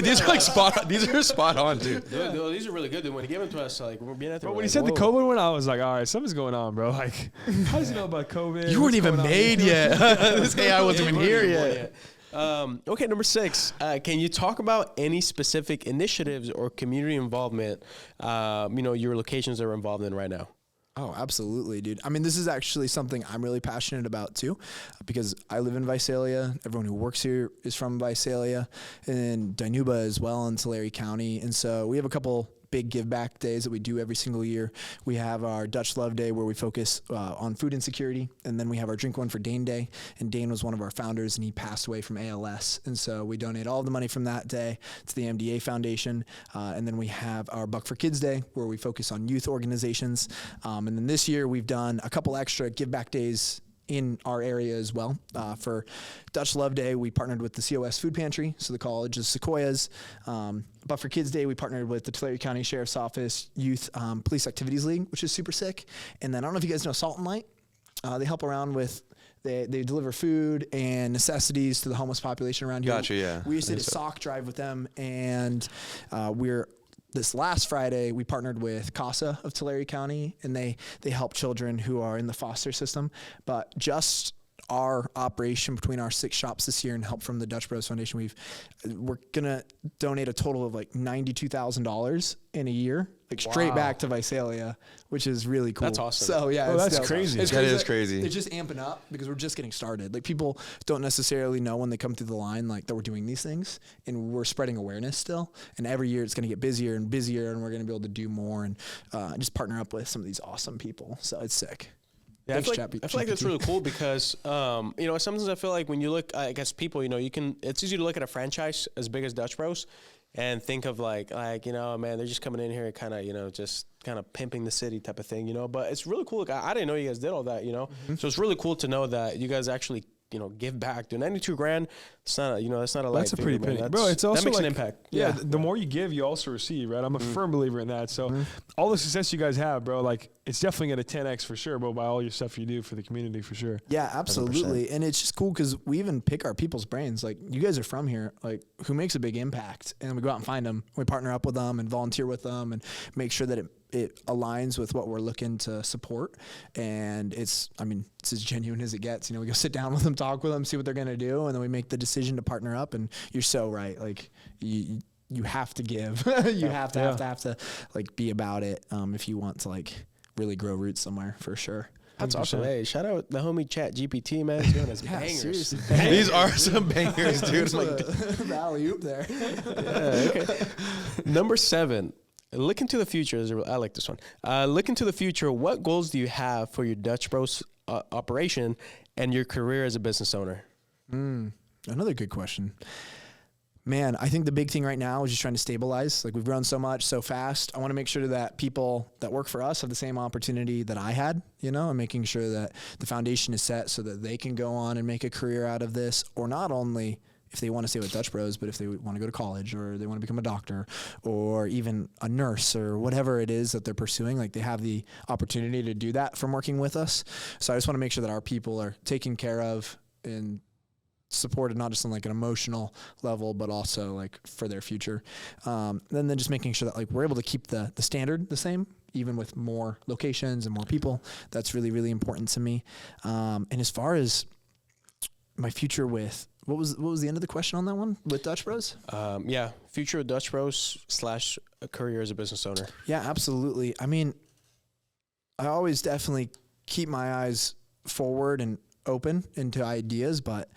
These are like spot. These are spot on, dude. Dude, these are really good. Dude. When he gave them to us, like we're being at the. But when he said the COVID one, I was like, all right, something's going on, bro. Like, how does he know about COVID? You weren't What's even going on? made yet. This AI wasn't even here yet. Okay, number 6. Can you talk about any specific initiatives or community involvement? Your locations are involved in right now. Oh, absolutely, dude. I mean, this is actually something I'm really passionate about too, because I live in Visalia. Everyone who works here is from Visalia, and Dinuba as well in Tulare County. And so we have a couple big give back days that we do every single year. We have our Dutch Love Day where we focus on food insecurity, and then we have our Drink One for Dane Day, and Dane was one of our founders and he passed away from ALS, and so we donate all the money from that day to the MDA Foundation. And then we have our Buck for Kids Day where we focus on youth organizations, and then this year we've done a couple extra give back days in our area as well. For Dutch Love Day, we partnered with the COS Food Pantry, so the College of Sequoias. But for Kids Day, we partnered with the Tulare County Sheriff's Office Youth Police Activities League, which is super sick. And then I don't know if you guys know Salt and Light. They help around with, they deliver food and necessities to the homeless population around here. Gotcha, yeah. We used to do a sock drive with them, and this last Friday, we partnered with CASA of Tulare County, and they help children who are in the foster system. But just our operation between our 6 shops this year and help from the Dutch Bros Foundation, we're gonna donate a total of like $92,000 in a year, like straight back to Visalia, which is really cool. That's awesome. So yeah, that's crazy. It's That is crazy. It's just amping up because we're just getting started. Like, people don't necessarily know when they come through the line, like, that we're doing these things, and we're spreading awareness still. And every year it's going to get busier and busier, and we're going to be able to do more and just partner up with some of these awesome people. So it's sick. Yeah, Thanks, I feel like that's really cool because, sometimes I feel like when you look, I guess people, it's easy to look at a franchise as big as Dutch Bros and think of like, man, they're just coming in here kind of, just kind of pimping the city type of thing, but it's really cool. Like, I didn't know you guys did all that, Mm-hmm. So it's really cool to know that you guys actually, give back. Dude, $92,000, it's not, that's not a light That's a pretty figure, man. penny, bro. It's also that makes like an impact. Yeah, the more you give, you also receive, right? I'm a firm believer in that. So all the success you guys have, bro, like, it's definitely going to 10x for sure, bro, by all your stuff you do for the community for sure. Yeah, absolutely. 100%. And it's just cool because we even pick our people's brains. Like, you guys are from here, like, who makes a big impact? And we go out and find them. We partner up with them and volunteer with them and make sure that it aligns with what we're looking to support. And it's as genuine as it gets. We go sit down with them, talk with them, see what they're going to do, and then we make the decision to partner up. And you're so right. Like, you have to give. You have to like be about it if you want to like really grow roots somewhere, for sure. That's awesome. Hey, shout out the homie Chat GPT, man. He's doing his bangers. Seriously. These are some bangers, dude. Like the alley-oop there. Yeah, okay. Number 7. Look into the future. I like this one. Look into the future. What goals do you have for your Dutch Bros operation and your career as a business owner? Another good question. Man, I think the big thing right now is just trying to stabilize. Like, we've grown so much, so fast. I want to make sure that people that work for us have the same opportunity that I had, and making sure that the foundation is set so that they can go on and make a career out of this, or not only if they want to stay with Dutch Bros, but if they want to go to college or they want to become a doctor or even a nurse or whatever it is that they're pursuing, like, they have the opportunity to do that from working with us. So I just want to make sure that our people are taken care of and supported, not just on like an emotional level, but also like for their future. Then just making sure that like we're able to keep the standard the same, even with more locations and more people. That's really, really important to me. And as far as my future with what was the end of the question on that one with Dutch Bros? Yeah, future of Dutch Bros / a career as a business owner. Yeah, absolutely. I mean, I always definitely keep my eyes forward and open into ideas, but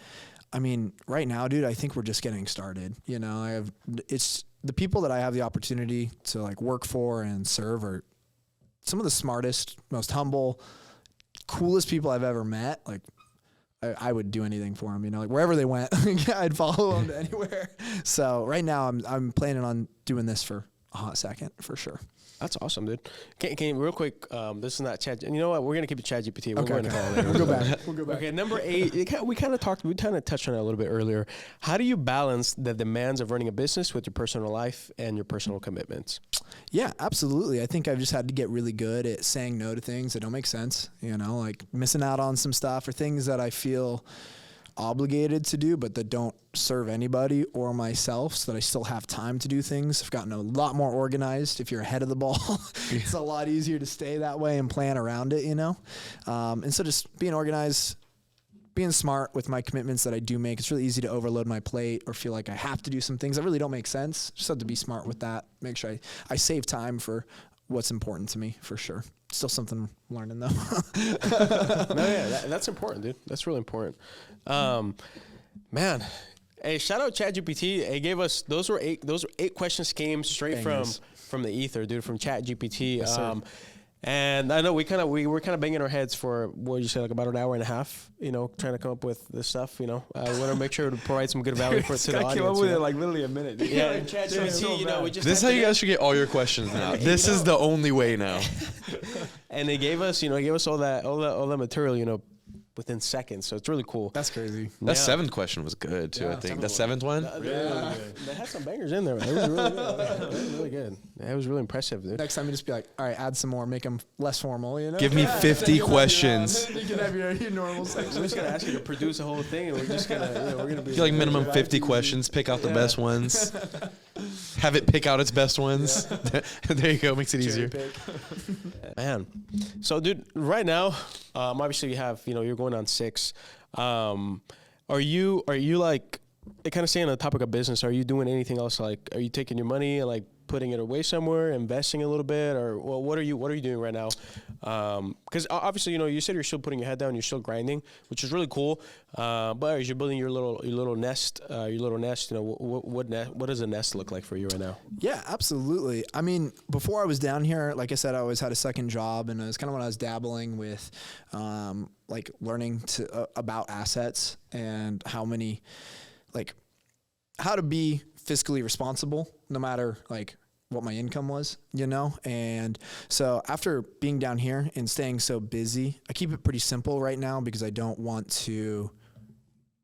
I mean, right now, dude, I think we're just getting started. You know, it's the people that I have the opportunity to like work for and serve are some of the smartest, most humble, coolest people I've ever met. Like, I would do anything for them, you know, like wherever they went, I'd follow them to anywhere. So right now I'm planning on doing this for a hot second for sure. That's awesome, dude. Can you real quick, this is not Chat. You know what? We're going to keep it Chat GPT. We're going to call it later. We'll go back. Okay, number 8. We kind of touched on it a little bit earlier. How do you balance the demands of running a business with your personal life and your personal commitments? Yeah, absolutely. I think I've just had to get really good at saying no to things that don't make sense, you know, like missing out on some stuff or things that I feel obligated to do, but that don't serve anybody or myself, so that I still have time to do things. I've gotten a lot more organized. If you're ahead of the ball, it's a lot easier to stay that way and plan around it, you know? And so just being organized, being smart with my commitments that I do make. It's really easy to overload my plate or feel like I have to do some things that really don't make sense. Just have to be smart with that. Make sure I save time for what's important to me, for sure. Still something I'm learning though. No, yeah, that's important, dude. That's really important. Man, hey, shout out ChatGPT. It gave us those were 8 questions came straight from the ether, dude, from ChatGPT. Yes, and I know we were kind of banging our heads for, what did you say, like about an hour and a half, you know, trying to come up with this stuff, you know. We want to make sure to provide some good value to the audience. I came up with it like literally a minute. Dude. Yeah, ChatGPT, you know, we just. This is how you guys should get all your questions now. This is the only way now. And they gave us, all that material, you know, within seconds. So it's really cool. That's crazy. That 7th question was good too. I think the 7th one. They had some bangers in there, man. It was really good. It was really good. It was really impressive, dude. Next time you just be like, all right, add some more, make them less formal, you know? Give me 50 questions. You can have your normal section. We're just gonna ask you to produce a whole thing, and we're just gonna, we're gonna be Like minimum 50 questions. Pick out the best ones. Have it pick out its best ones. There you go. Makes it easier. Man. So, dude, right now, obviously you have, you're going on 6. Are you like, kind of staying on the topic of business, are you doing anything else? Like, are you taking your money and like putting it away somewhere, investing a little bit, or what are you doing right now? Because obviously, you said you're still putting your head down, you're still grinding, which is really cool. But as you're building your little nest, what does a nest look like for you right now? Yeah, absolutely. I mean, before I was down here, like I said, I always had a second job, and it was kind of when I was dabbling with, like learning about assets and how to be fiscally responsible, no matter like what my income was, And so after being down here and staying so busy, I keep it pretty simple right now because I don't want to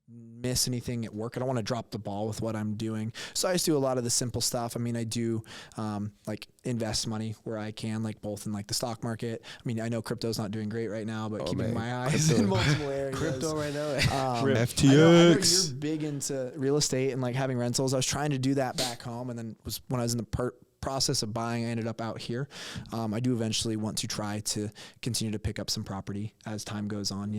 miss anything at work. I don't want to drop the ball with what I'm doing. So I just do a lot of the simple stuff. I mean, I do like invest money where I can, like both in like the stock market. I mean, I know crypto's not doing great right now, but keeping my eyes in multiple areas. Crypto right now. FTX. I know you're big into real estate and like having rentals. I was trying to do that back home, and then when I was in the process of buying, I ended up out here. I do eventually want to try to continue to pick up some property as time goes on,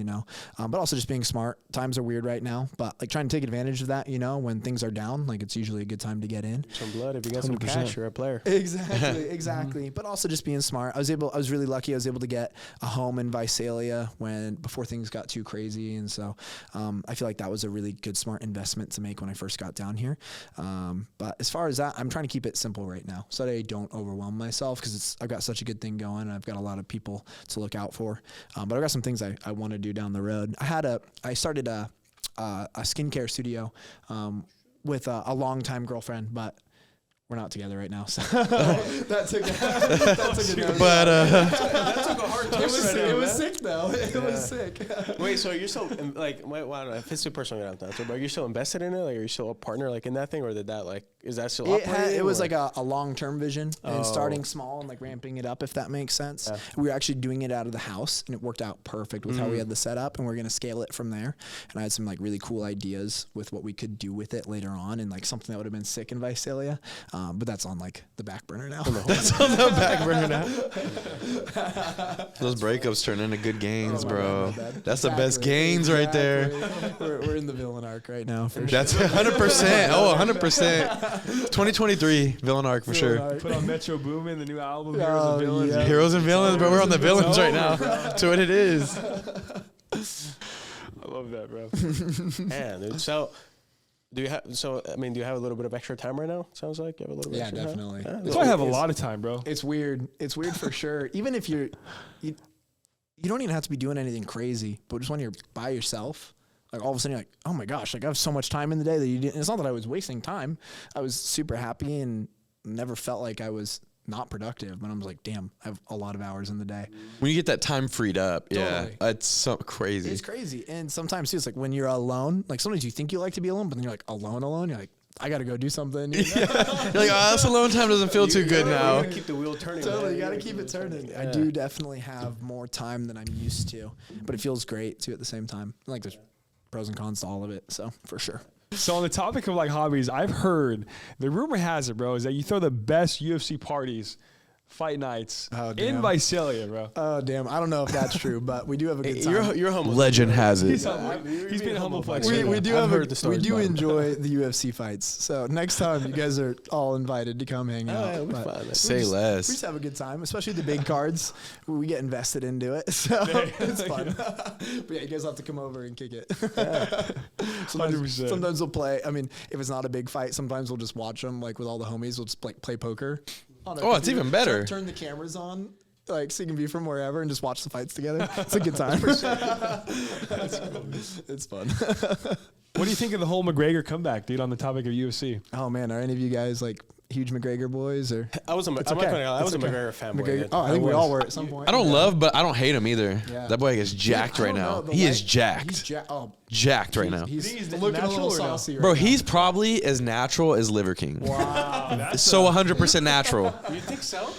but also just being smart. Times are weird right now, but like trying to take advantage of that, when things are down, like it's usually a good time to get in. Some blood. If you got 100%. Some cash, you're a player. Exactly. But also just being smart. I was really lucky. I was able to get a home in Visalia before things got too crazy. And so, I feel like that was a really good, smart investment to make when I first got down here. But as far as that, I'm trying to keep it simple right now, so that I don't overwhelm myself, because I've got such a good thing going, and I've got a lot of people to look out for. But I've got some things I want to do down the road. I started a skincare studio with a longtime girlfriend, but we're not together right now. So that took a hard twist. It was sick though. It was sick. Wait, so you're still like, I don't know if it's too personal, you're not that, but are you still invested in it? Like, are you still a partner like in that thing, or did that is that still operating? It was like a long-term vision and starting small and like ramping it up, if that makes sense. Yeah. We were actually doing it out of the house, and it worked out perfect with how we had the setup, and we're going to scale it from there. And I had some like really cool ideas with what we could do with it later on, and like something that would have been sick in Visalia. But that's on like the back burner now. That's on the back burner now. Those breakups turn into good gains, bro. That's the best gains right there. We're in the villain arc right now. For That's 100%. Oh, 100%. 2023 villain arc for sure. Put on Metro Boomin, the new album, Heroes and Villains. yeah. Heroes and villains, bro. We're on the villains right now. That's what it is. I love that, bro. Man, dude. So, do you have a little bit of extra time right now? Sounds like you have a little bit. Yeah, extra time? definitely. That's why I have a lot of time, bro. It's weird. It's weird for sure. Even if you don't even have to be doing anything crazy, but just when you're by yourself, like all of a sudden you're like, oh my gosh, like I have so much time in the day that you didn't. It's not that I was wasting time. I was super happy and never felt like I was not productive. But I was like, damn, I have a lot of hours in the day. When you get that time freed up, Totally. yeah, it's so crazy. It's crazy. And sometimes too, it's like when you're alone, like sometimes you think you like to be alone, but then you're like alone. You're like, I got to go do something. You know? You're like, oh, this alone time doesn't feel too good now. You gotta keep the wheel turning. Totally, man. you got to keep it turning. I do definitely have more time than I'm used to, but it feels great too at the same time. Like there's pros and cons to all of it, so for sure. So on the topic of like hobbies, I've heard the rumor has it, bro, is that you throw the best UFC parties, fight nights Oh, in damn. Visalia, bro. Oh damn, I don't know if that's true, but we do have a good time. You're humble. Legend has it. He's being a humble flex. We do I've have heard the we stories do about it. enjoy the UFC fights. So next time you guys are all invited to come hang out. it'll be But fun. we Say just- less. We just have a good time, especially the big cards. We get invested into it, so it's fun. But yeah, you guys have to come over and kick it. sometimes, 100%. sometimes we'll play. I mean, if it's not a big fight, sometimes we'll just watch them like with all the homies. We'll just like play poker. On our Oh, it's computer. even better. Turn the cameras on. Like so you can be from wherever and just watch the fights together. It's a good time. It's fun. What do you think of the whole McGregor comeback, dude, on the topic of UFC? Oh man, are any of you guys like huge McGregor boys or I was a okay. McGregor fanboy. McGregor? dude. Oh, I think we was. all were at some point. I don't love, but I don't hate him either. Yeah. That boy is jacked I right don't now. know, the He is He's jacked. Jacked right now. He's Think he's looking a natural little or no? saucy right Bro, now. he's probably as natural as Liver King. wow. That's So 100% natural. You think so?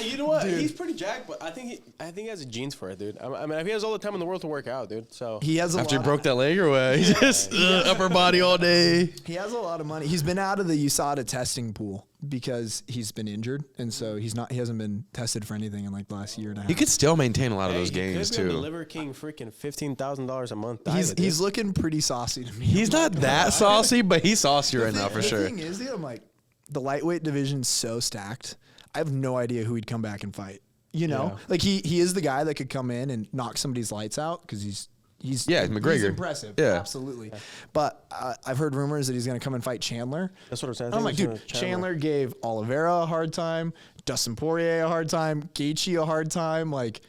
You know what? He's pretty jacked, but I think he has the genes for it, dude. I mean, he has all the time in the world to work out, dude. So He has a After he lot. broke that leg or what? He just upper body all day. He has a lot of money. He's been out of the USADA testing pool because he's been injured, and so he hasn't been tested for anything in like the last year and a half. He could still maintain a lot of those he games could be on the too. Liver King freaking $15,000 a month. He's looking pretty saucy to me. He's not that saucy, but he's saucy right now for sure. The thing is, dude, I'm like, the lightweight division's so stacked. I have no idea who he'd come back and fight. You know, like he is the guy that could come in and knock somebody's lights out because he's McGregor. He's impressive. Yeah. Absolutely. But I've heard rumors that he's going to come and fight Chandler. That's what I'm saying. I'm like, dude, Chandler gave Oliveira a hard time, Dustin Poirier a hard time, Gaethje a hard time. Like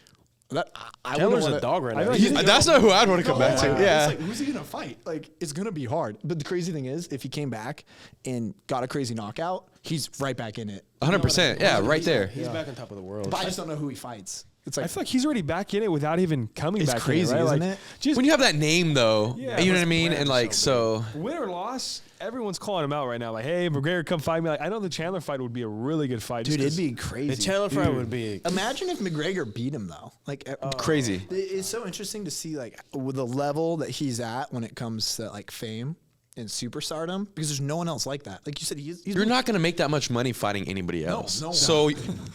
that, I Chandler's wouldn't a dog right now. He's- That's not who I'd want to come back to. Yeah. It's like, who's he gonna fight? Like, it's gonna be hard. But the crazy thing is, if he came back and got a crazy knockout, he's right back in it. 100%. Yeah, right there. He's back on top of the world. But I just don't know who he fights. It's I like feel like he's already back in it without even coming It's back crazy, in it, right? isn't Like, it? Just When you have that name though, Yeah, you know but what I mean? And like, so win or loss, everyone's calling him out right now. Like, hey, McGregor, come fight me. Like, I know the Chandler fight would be a really good fight. dude, just it'd 'cause- be crazy. The Chandler fight would be. Imagine if McGregor beat him though. Like crazy. It's so interesting to see like with the level that he's at when it comes to like fame and superstardom because there's no one else like that. Like you said, he's You're not going to make that much money fighting anybody else. no. So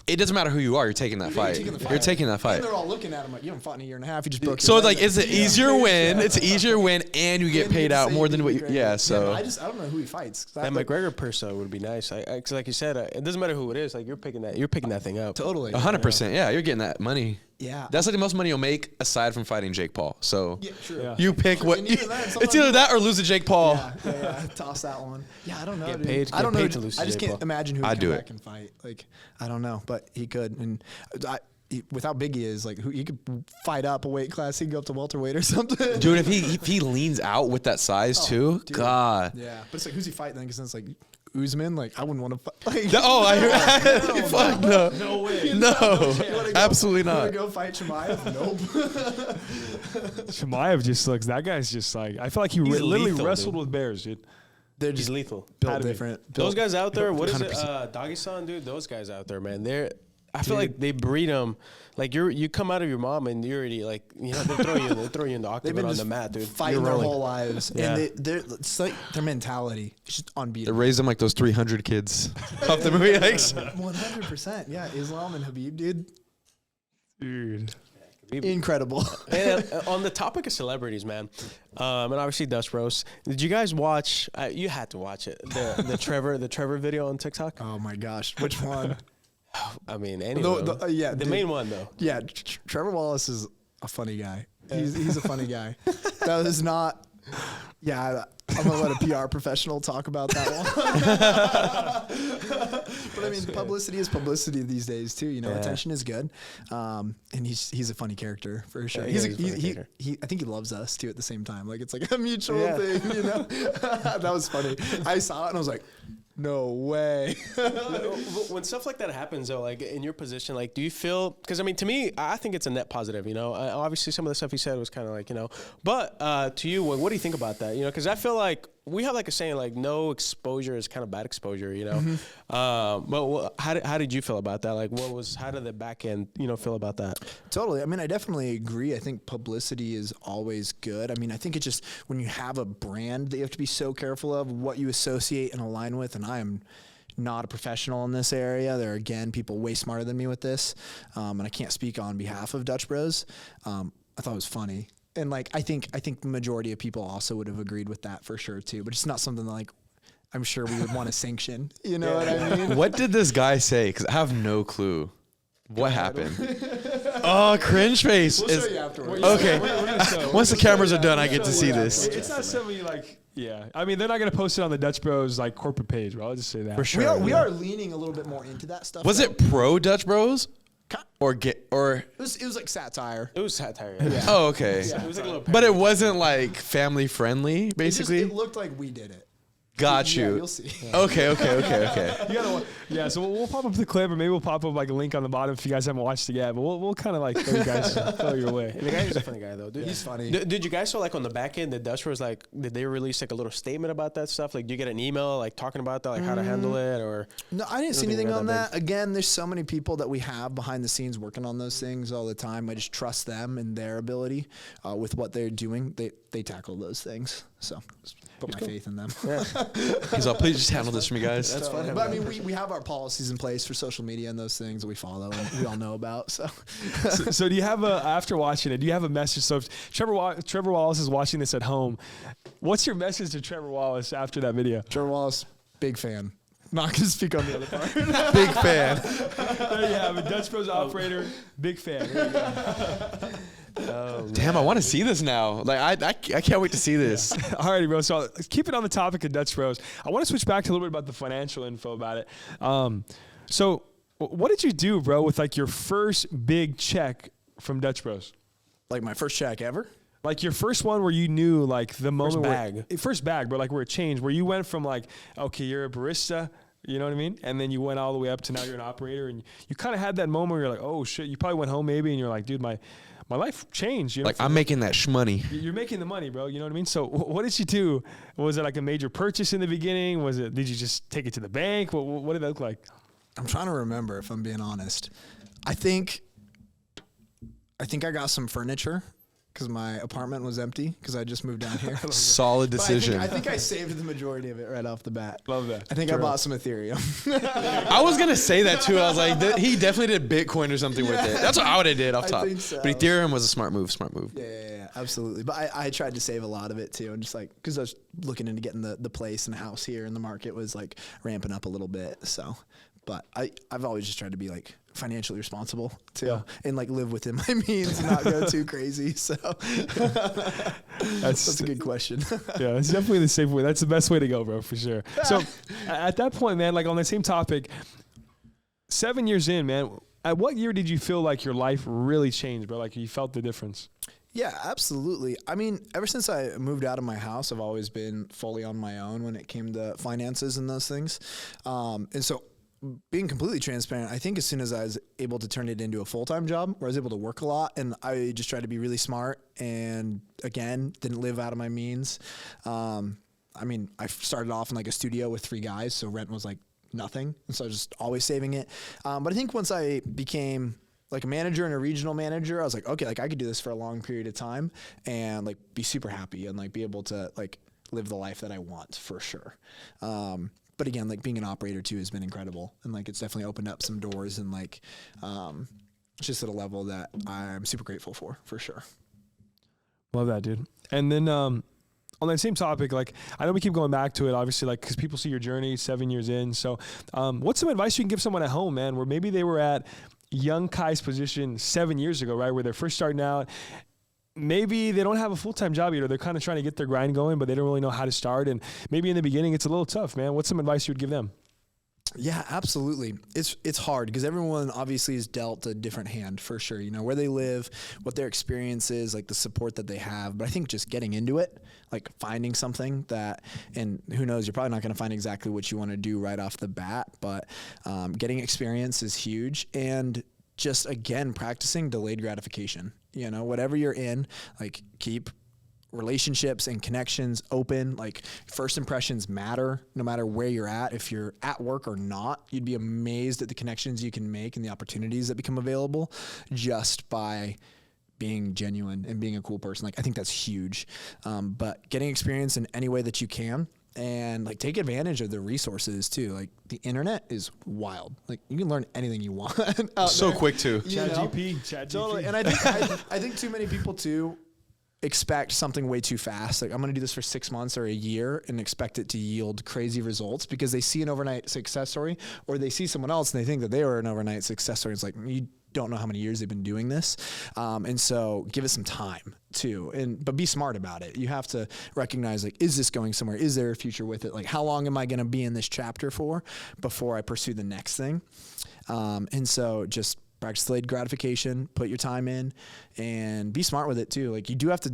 it doesn't matter who you are. You're taking that fight. You're taking that fight. And they're all looking at him like you haven't fought in a year and a half. You just broke. So your it's like leg. it's an easier win. It's an easier win, and you get And paid you out say more you than beat what you. McGregor. Yeah. So I don't know who he fights. 'Cause That McGregor perso would be nice. Because like you said, it doesn't matter who it is. Like you're picking that thing up. totally. 100%. Yeah, you're getting that money. Yeah. That's like the most money you'll make aside from fighting Jake Paul. So Yeah, true. Yeah. you pick what. And even then, It's sometimes either you- that or lose to Jake Paul. Yeah. Toss that one. Yeah, I don't know. Get dude. paid- I don't get know. paid to lose to I just Jake can't Paul. imagine who would I'd come do back it. and fight. Like I don't know, but he could. And with how big he is, like he could fight up a weight class. He could go up to welterweight or something. Dude, if he leans out with that size too, dude. God. Yeah, but it's like who's he fighting then? Because then it's like Usman. Like I wouldn't want to fight. Like, Oh, I heard. Fuck no. No way. No, You wanna absolutely You wanna not. go fight Chimaev? Nope. Chimaev just looks. That guy's just like. I feel like he literally lethal, wrestled dude. with bears, dude. They're He's just lethal. built Had to be. different. Those guys out there, what is it? 100%. Dagestan, dude. Those guys out there, man. I feel like they breed them. Like you come out of your mom and you're already like, you know, they throw you in the octagon on the mat, dude. Fighting their whole lives, Yeah. and it's like their mentality is just They unbeatable. raised them like those 300 kids off the movie. Like, 100%, yeah. Islam and Habib, Dude. incredible. And on the topic of celebrities, man, and obviously Dutch Bros. Did you guys watch? You had to watch it. The Trevor video on TikTok. Oh my gosh, which one? I mean, anyway, the main one though. Yeah, Trevor Wallace is a funny guy. He's a funny guy. That was not. Yeah, I'm gonna let a PR professional talk about that one. But I mean, publicity is publicity these days too. You know, attention is good. And he's a funny character for sure. Yeah, I think he loves us too at the same time. Like it's like a mutual thing. You know, that was funny. I saw it and I was like, no way. When stuff like that happens, though, like in your position, like, do you feel? Because I mean, to me, I think it's a net positive. You know, obviously some of the stuff he said was kind of like, you know, but to you, what do you think about that? You know, because I feel like we have like a saying, like, no exposure is kind of bad exposure. You know, but how did you feel about that? Like, how did the back end, you know, feel about that? Totally. I mean, I definitely agree. I think publicity is always good. I mean, I think it's just when you have a brand that you have to be so careful of what you associate and align with. And I am not a professional in this area. There are, again, people way smarter than me with this. And I can't speak on behalf of Dutch Bros. I thought it was funny. And like, I think the majority of people also would have agreed with that for sure too, but it's not something that, like, I'm sure we would want to sanction. You know what I mean? what did this guy say? Because I have no clue. What happened? Oh, cringe face. We'll show you afterwards. Okay. We're gonna show. Once the cameras are done, I get to see this. It's not something like, yeah. I mean, they're not going to post it on the Dutch Bros like corporate page, bro. I'll just say that. For sure. We are leaning a little bit more into that stuff. Was though. it pro Dutch Bros? Or It was like satire. It was satire. Yeah. Oh, okay. It was like a little. But it wasn't like family friendly, basically. It looked like we did it. Got Yeah, you. you'll see. Okay. You gotta, yeah, so we'll pop up the clip, or maybe we'll pop up like a link on the bottom if you guys haven't watched it yet. But we'll kind of like throw you guys throw your way. The guy is a funny guy though, dude. He's funny. Did you guys saw like on the back end, the Dutch was like, did they release like a little statement about that stuff? Like, do you get an email like talking about that, like how to handle it, or? No, I didn't see think anything they're on that that. Again, there's so many people that we have behind the scenes working on those things all the time. I just trust them and their ability with what they're doing. They tackle those things. So just put my faith in them. He's all, please just handle this for me, guys. That's fine. But I mean, we have our policies in place for social media and those things that we follow and we all know about. So, So do you have after watching it, do you have a message? So if Trevor Wallace is watching this at home, what's your message to Trevor Wallace after that video? Trevor Wallace, big fan. Not going to speak on the other part. Big fan. There you have it. Dutch Bros operator, big fan. There you go. Damn, I want to see this now. Like, I can't wait to see this. Alrighty, bro. So keep it on the topic of Dutch Bros. I want to switch back to a little bit about the financial info about it. So what did you do, bro, with like your first big check from Dutch Bros? Like my first check ever? Like your first one where you knew like the moment First bag, but like where it changed, where you went from like, okay, you're a barista, you know what I mean? And then you went all the way up to now you're an operator, and you kind of had that moment where you're like, oh shit, you probably went home maybe and you're like, dude, my life changed. You know, Like, I'm making that shmoney. you're making the money, bro. You know what I mean? So what did you do? Was it like a major purchase in the beginning? Did you just take it to the bank? What did that look like? I'm trying to remember, if I'm being honest. I think I got some furniture because my apartment was empty because I just moved down here. Solid But decision. I think I saved the majority of it right off the bat. Love that. I think I bought some Ethereum. I was going to say that too. I was like, he definitely did Bitcoin or something with it. That's what I would have did off I top. think so. But Ethereum was a smart move. Yeah, absolutely. But I tried to save a lot of it too, and just like because I was looking into getting the place and the house here, and the market was like ramping up a little bit. So, but I've always just tried to be like financially responsible too, and like live within my means and not go too crazy. So that's a good question. Yeah, that's definitely the safe way. That's the best way to go, bro, for sure. So at that point, man, like on the same topic, 7 years in, man, at what year did you feel like your life really changed, bro? Like you felt the difference? Yeah, absolutely. I mean, ever since I moved out of my house, I've always been fully on my own when it came to finances and those things. And so being completely transparent, I think as soon as I was able to turn it into a full-time job where I was able to work a lot, and I just tried to be really smart and, again, didn't live out of my means. I mean, I started off in like a studio with 3 guys, so rent was like nothing. And so I was just always saving it. But I think once I became like a manager and a regional manager, I was like, okay, like I could do this for a long period of time and like be super happy and like be able to like live the life that I want for sure. But again, like being an operator too has been incredible. And like, it's definitely opened up some doors and like, it's just at a level that I'm super grateful for sure. Love that, dude. And then, on that same topic, like I know we keep going back to it, obviously, like because people see your journey 7 years in. So, what's some advice you can give someone at home, man, where maybe they were at young Kai's position 7 years ago, right, where they're first starting out? Maybe they don't have a full-time job yet, or they're kind of trying to get their grind going, but they don't really know how to start. And maybe in the beginning, it's a little tough, man. What's some advice you would give them? Yeah, absolutely. It's hard because everyone obviously is dealt a different hand for sure. You know, where they live, what their experience is, like the support that they have. But I think just getting into it, like finding something that, and who knows, you're probably not going to find exactly what you want to do right off the bat, but getting experience is huge. And just, again, practicing delayed gratification. You know, whatever you're in, like keep relationships and connections open. Like first impressions matter no matter where you're at. If you're at work or not, you'd be amazed at the connections you can make and the opportunities that become available just by being genuine and being a cool person. Like I think that's huge. But getting experience in any way that you can, and like take advantage of the resources too. Like the internet is wild. Like you can learn anything you want. So quick too. ChatGPT. Totally. And I think too many people too expect something way too fast. Like I'm going to do this for 6 months or a year and expect it to yield crazy results because they see an overnight success story, or they see someone else and they think that they were an overnight success story. It's like, you don't know how many years they've been doing this. And so give it some time too, but be smart about it. You have to recognize, like, is this going somewhere? Is there a future with it? Like, how long am I going to be in this chapter for before I pursue the next thing? And so just practice delayed gratification, put your time in, and be smart with it too. Like you do have to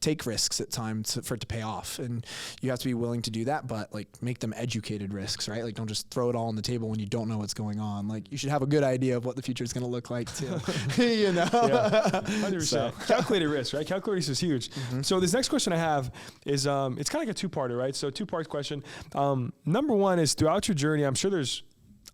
take risks at times for it to pay off, and you have to be willing to do that, but like make them educated risks, right? Like don't just throw it all on the table when you don't know what's going on. Like you should have a good idea of what the future is going to look like too. You know? Yeah, 100%. So. Calculated risk, right? Calculated risk is huge. Mm-hmm. So this next question I have is, it's kind of like a two-parter, right? So two-part question. Number one is, throughout your journey, I'm sure there's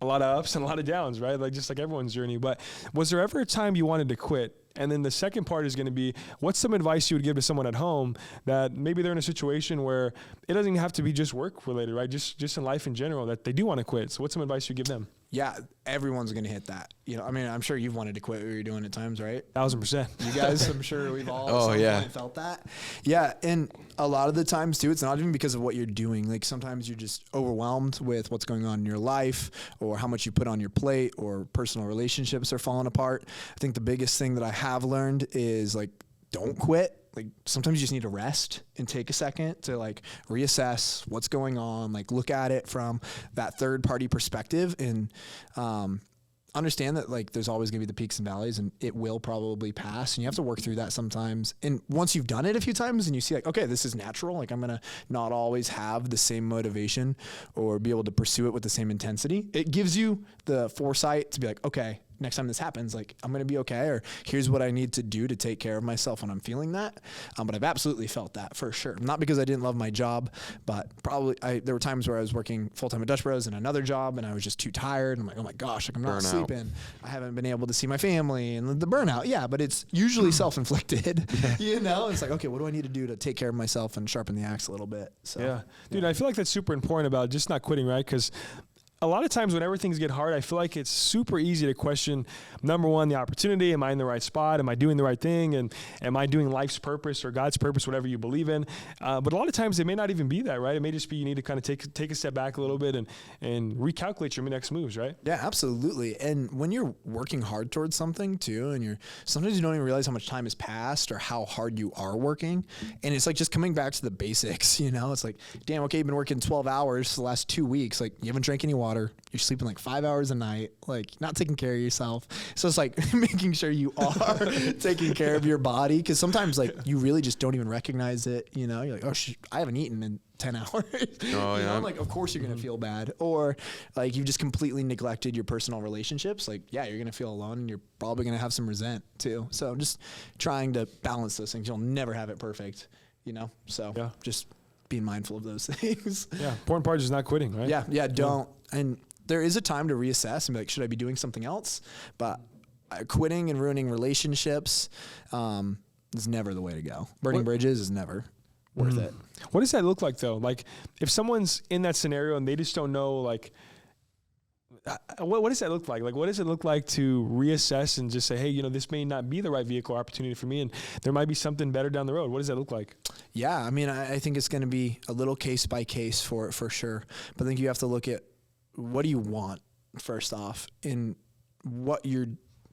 a lot of ups and a lot of downs, right? Like just like everyone's journey. But was there ever a time you wanted to quit? And then the second part is going to be, what's some advice you would give to someone at home that maybe they're in a situation where it doesn't have to be just work related, right? Just in life in general, that they do want to quit. So what's some advice you give them? Yeah, everyone's going to hit that. You know, I mean, I'm sure you've wanted to quit what you're doing at times, right? 1,000%. You guys, I'm sure we've all felt that. Yeah, and a lot of the times too, it's not even because of what you're doing. Like sometimes you're just overwhelmed with what's going on in your life, or how much you put on your plate, or personal relationships are falling apart. I think the biggest thing that I have learned is like, don't quit. Like sometimes you just need to rest and take a second to like reassess what's going on, like look at it from that third party perspective, and understand that like there's always gonna be the peaks and valleys, and it will probably pass, and you have to work through that sometimes. And once you've done it a few times and you see like, okay, this is natural, like I'm gonna not always have the same motivation or be able to pursue it with the same intensity, it gives you the foresight to be like, okay, next time this happens, like I'm going to be okay, or here's what I need to do to take care of myself when I'm feeling that. But I've absolutely felt that for sure. Not because I didn't love my job, but probably there were times where I was working full-time at Dutch Bros and another job, and I was just too tired. I'm like, oh my gosh, like I'm not sleeping. I haven't been able to see my family, and the burnout. Yeah, but it's usually self-inflicted, you know? It's like, okay, what do I need to do to take care of myself and sharpen the axe a little bit? So, yeah. Dude, I feel like that's super important about just not quitting, right? Because a lot of times whenever things get hard, I feel like it's super easy to question, number one, the opportunity. Am I in the right spot? Am I doing the right thing? And am I doing life's purpose or God's purpose, whatever you believe in? But a lot of times it may not even be that, right? It may just be you need to kind of take a step back a little bit and recalculate your next moves, right? Yeah, absolutely. And when you're working hard towards something too, and sometimes you don't even realize how much time has passed or how hard you are working. And it's like just coming back to the basics, you know? It's like, damn, okay, you've been working 12 hours for the last 2 weeks. Like you haven't drank any water. You're sleeping like 5 hours a night, like not taking care of yourself. So it's like making sure you are taking care of your body. Cause sometimes like you really just don't even recognize it. You know, you're like, oh, I haven't eaten in 10 hours. Oh, you know? Like, of course you're going to feel bad. Or like you've just completely neglected your personal relationships. Like, yeah, you're going to feel alone, and you're probably going to have some resent too. So just trying to balance those things. You'll never have it perfect, you know? So just being mindful of those things. Yeah. Important part is not quitting, right? Yeah. Don't. And there is a time to reassess and be like, should I be doing something else? But quitting and ruining relationships is never the way to go. Burning bridges is never worth it. What does that look like though? Like if someone's in that scenario and they just don't know, like, what does that look like? Like, what does it look like to reassess and just say, hey, you know, this may not be the right vehicle or opportunity for me, and there might be something better down the road? What does that look like? Yeah, I mean, I think it's going to be a little case by case for sure. But I think you have to look at what do you want first off, and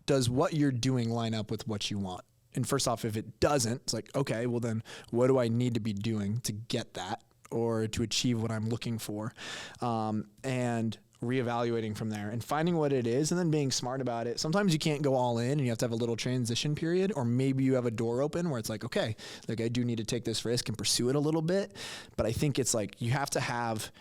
does what you're doing line up with what you want? And first off, if it doesn't, it's like, okay, well then what do I need to be doing to get that or to achieve what I'm looking for? And reevaluating from there and finding what it is and then being smart about it. Sometimes you can't go all in and you have to have a little transition period, or maybe you have a door open where it's like, okay, like I do need to take this risk and pursue it a little bit. But I think it's like you have to have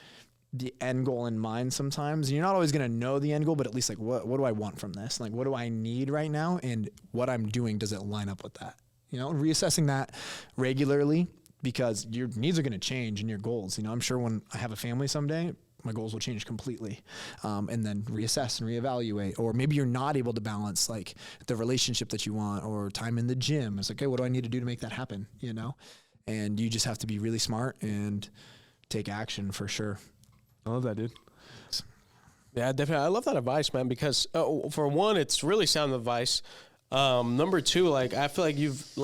the end goal in mind sometimes. You're not always going to know the end goal, but at least like what do I want from this? Like what do I need right now, and what I'm doing, does it line up with that? You know, and reassessing that regularly, because your needs are going to change and your goals. You know, I'm sure when I have a family someday, my goals will change completely, and then reassess and reevaluate. Or maybe you're not able to balance like the relationship that you want or time in the gym. It's like, okay, what do I need to do to make that happen? You know, and you just have to be really smart and take action for sure. I love that, dude. Yeah, definitely. I love that advice, man, because for one, it's really sound advice. Number two, like I feel like you've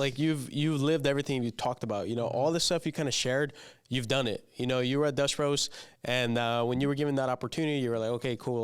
lived everything you talked about. You know, all the stuff you kind of shared, you've done it. You know, you were at Dutch Bros, and when you were given that opportunity, you were like, okay, cool.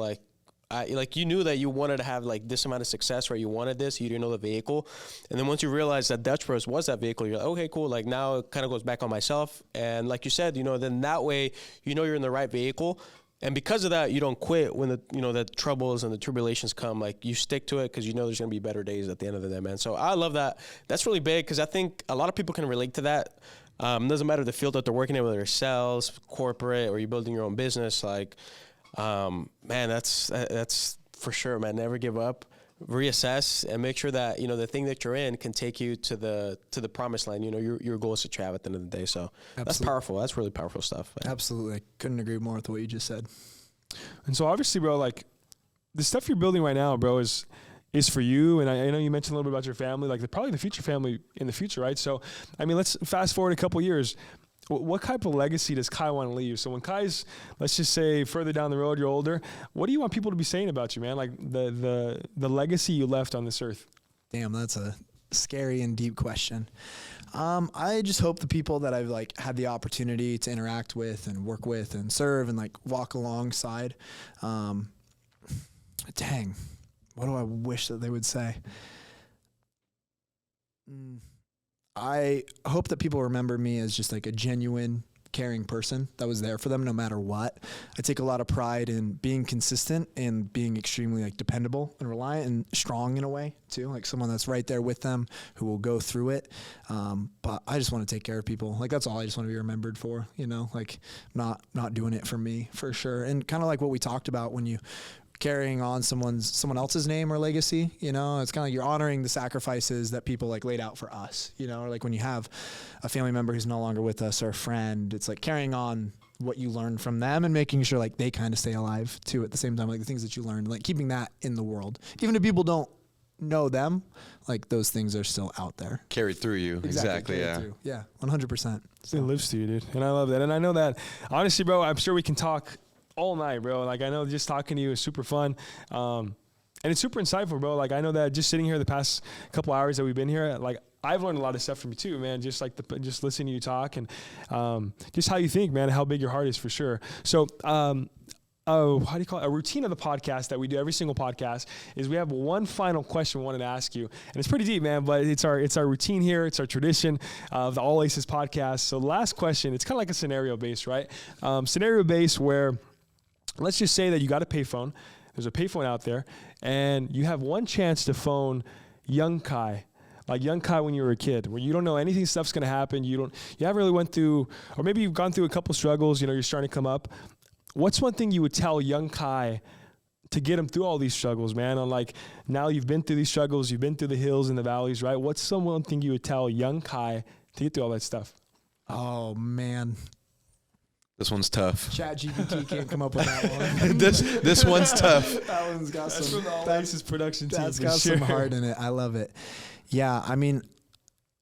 Like you knew that you wanted to have like this amount of success, right? You wanted this, you didn't know the vehicle. And then once you realized that Dutch Bros was that vehicle, you're like, okay, cool. Like now it kind of goes back on myself. And like you said, you know, then that way, you know, you're in the right vehicle. And because of that, you don't quit when the troubles and the tribulations come. Like you stick to it because you know there's going to be better days at the end of the day, man. So I love that. That's really big because I think a lot of people can relate to that. Doesn't matter the field that they're working in, whether it's sales, corporate, or you're building your own business. Like, man, that's for sure, man. Never give up. Reassess and make sure that, you know, the thing that you're in can take you to the promised land. You know, your goal is to have at the end of the day. So Absolutely. That's powerful. That's really powerful stuff. Man. Absolutely. I couldn't agree more with what you just said. And so obviously, bro, like the stuff you're building right now, bro, is for you. And I know you mentioned a little bit about your family, like probably the future family in the future, right? So, I mean, let's fast forward a couple years. What type of legacy does Kai want to leave? So when Kai's, let's just say further down the road, you're older, what do you want people to be saying about you, man? Like the legacy you left on this earth. Damn, that's a scary and deep question. I just hope the people that I've like had the opportunity to interact with and work with and serve and like walk alongside, dang, what do I wish that they would say? I hope that people remember me as just like a genuine, caring person that was there for them no matter what. I take a lot of pride in being consistent and being extremely like dependable and reliant and strong in a way too, like someone that's right there with them who will go through it. But I just want to take care of people. Like that's all I just want to be remembered for, you know, like not doing it for me for sure. And kind of like what we talked about when you carrying on someone else's name or legacy, you know, it's kind of like you're honoring the sacrifices that people like laid out for us, you know, or like when you have a family member who's no longer with us or a friend, it's like carrying on what you learned from them and making sure like they kind of stay alive too at the same time, like the things that you learned, like keeping that in the world, even if people don't know them, like those things are still out there. Carried through you. Exactly. Yeah. Through. Yeah. 100%. So. It lives to you, dude. And I love that. And I know that honestly, bro, I'm sure we can talk all night, bro. Like I know just talking to you is super fun. And it's super insightful, bro. Like I know that just sitting here the past couple hours that we've been here, like I've learned a lot of stuff from you too, man. Just like just listening to you talk and just how you think, man, how big your heart is for sure. So how do you call it? A routine of the podcast that we do every single podcast is we have one final question we wanted to ask you. And it's pretty deep, man, but it's our routine here. It's our tradition of the All Aces podcast. So the last question, it's kind of like a scenario based, right? Scenario based where let's just say that you got a payphone. There's a payphone out there, and you have one chance to phone young Kai, like young Kai when you were a kid, where you don't know anything stuff's going to happen. You haven't really went through, or maybe you've gone through a couple struggles, you know, you're starting to come up. What's one thing you would tell young Kai to get him through all these struggles, man? On like, now you've been through these struggles, you've been through the hills and the valleys, right? What's one thing you would tell young Kai to get through all that stuff? Oh, man. This one's tough. ChatGPT can't come up with that one. this one's tough. That one's got That's some. from the All Aces production team. That's for got sure. some heart in it. I love it. Yeah, I mean,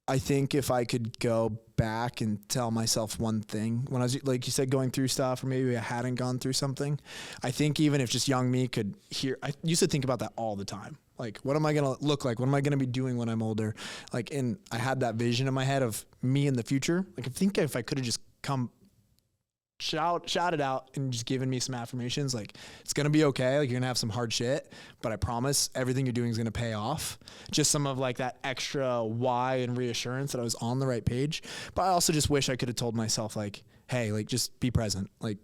I think if I could go back and tell myself one thing when I was, like you said, going through stuff, or maybe I hadn't gone through something, I think even if just young me could hear, I used to think about that all the time. Like, what am I going to look like? What am I going to be doing when I'm older? Like, and I had that vision in my head of me in the future. Like, I think if I could have just come shout it out and just given me some affirmations, like, it's going to be okay. Like, you're going to have some hard shit, but I promise everything you're doing is going to pay off. Just some of like that extra why and reassurance that I was on the right page. But I also just wish I could have told myself, like, hey, like, just be present. Like,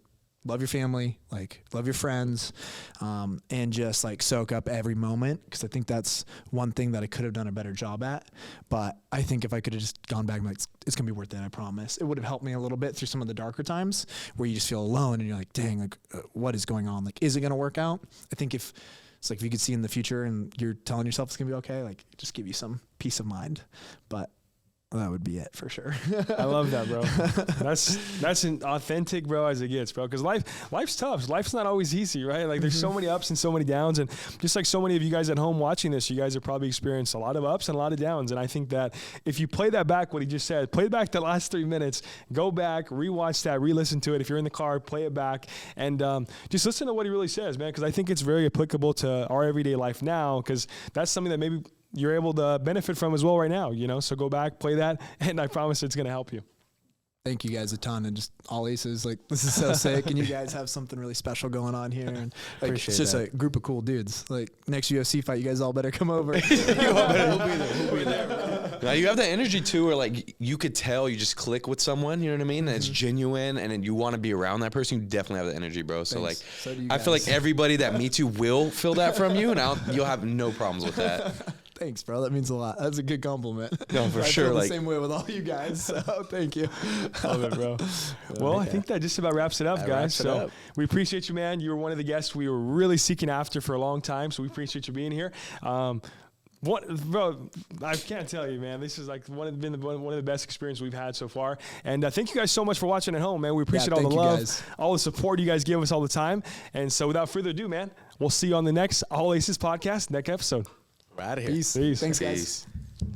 love your family, like, love your friends, and just like soak up every moment. Cause I think that's one thing that I could have done a better job at. But I think if I could have just gone back, like, it's gonna be worth it, I promise. It would have helped me a little bit through some of the darker times where you just feel alone and you're like, dang, like, what is going on? Like, is it gonna work out? I think if it's like, if you could see in the future and you're telling yourself it's gonna be okay, like, just give you some peace of mind. But that would be it for sure. I love that, bro. That's an authentic, bro, as it gets, bro. Because life's tough. Life's not always easy, right? Like, there's so many ups and so many downs, and just like so many of you guys at home watching this, you guys have probably experienced a lot of ups and a lot of downs. And I think that if you play that back, what he just said, play back the last 3 minutes, go back, rewatch that, re-listen to it. If you're in the car, play it back, and just listen to what he really says, man. Because I think it's very applicable to our everyday life now. Because that's something that maybe you're able to benefit from as well right now, you know? So go back, play that, and I promise it's going to help you. Thank you guys a ton, and just all aces. Like, this is so sick, and you guys have something really special going on here. And like, Appreciate it's just that. a group of cool dudes. Like, next UFC fight, you guys all better come over. We'll be there. Now, you have that energy too, where like you could tell you just click with someone. You know what I mean? And it's genuine, and then you want to be around that person. You definitely have the energy, bro. So Thanks. like, So do you I feel like guys. everybody that meets you will feel that from you, and you'll have no problems with that. Thanks, bro. That means a lot. That's a good compliment. No, for I sure, feel the like- same way with all you guys. So thank you. Love it, bro. Well, I think that just about wraps it up, That guys. wraps it So up. we appreciate you, man. You were one of the guests we were really seeking after for a long time, so we appreciate you being here. Bro, I can't tell you, man. This is like one of the best experiences we've had so far. And thank you guys so much for watching at home, man. We appreciate all the thank you, love, guys. all the support you guys give us all the time. And so without further ado, man, we'll see you on the next All Aces podcast, next episode. We're out of here. Peace. Peace. Thanks, guys. Peace.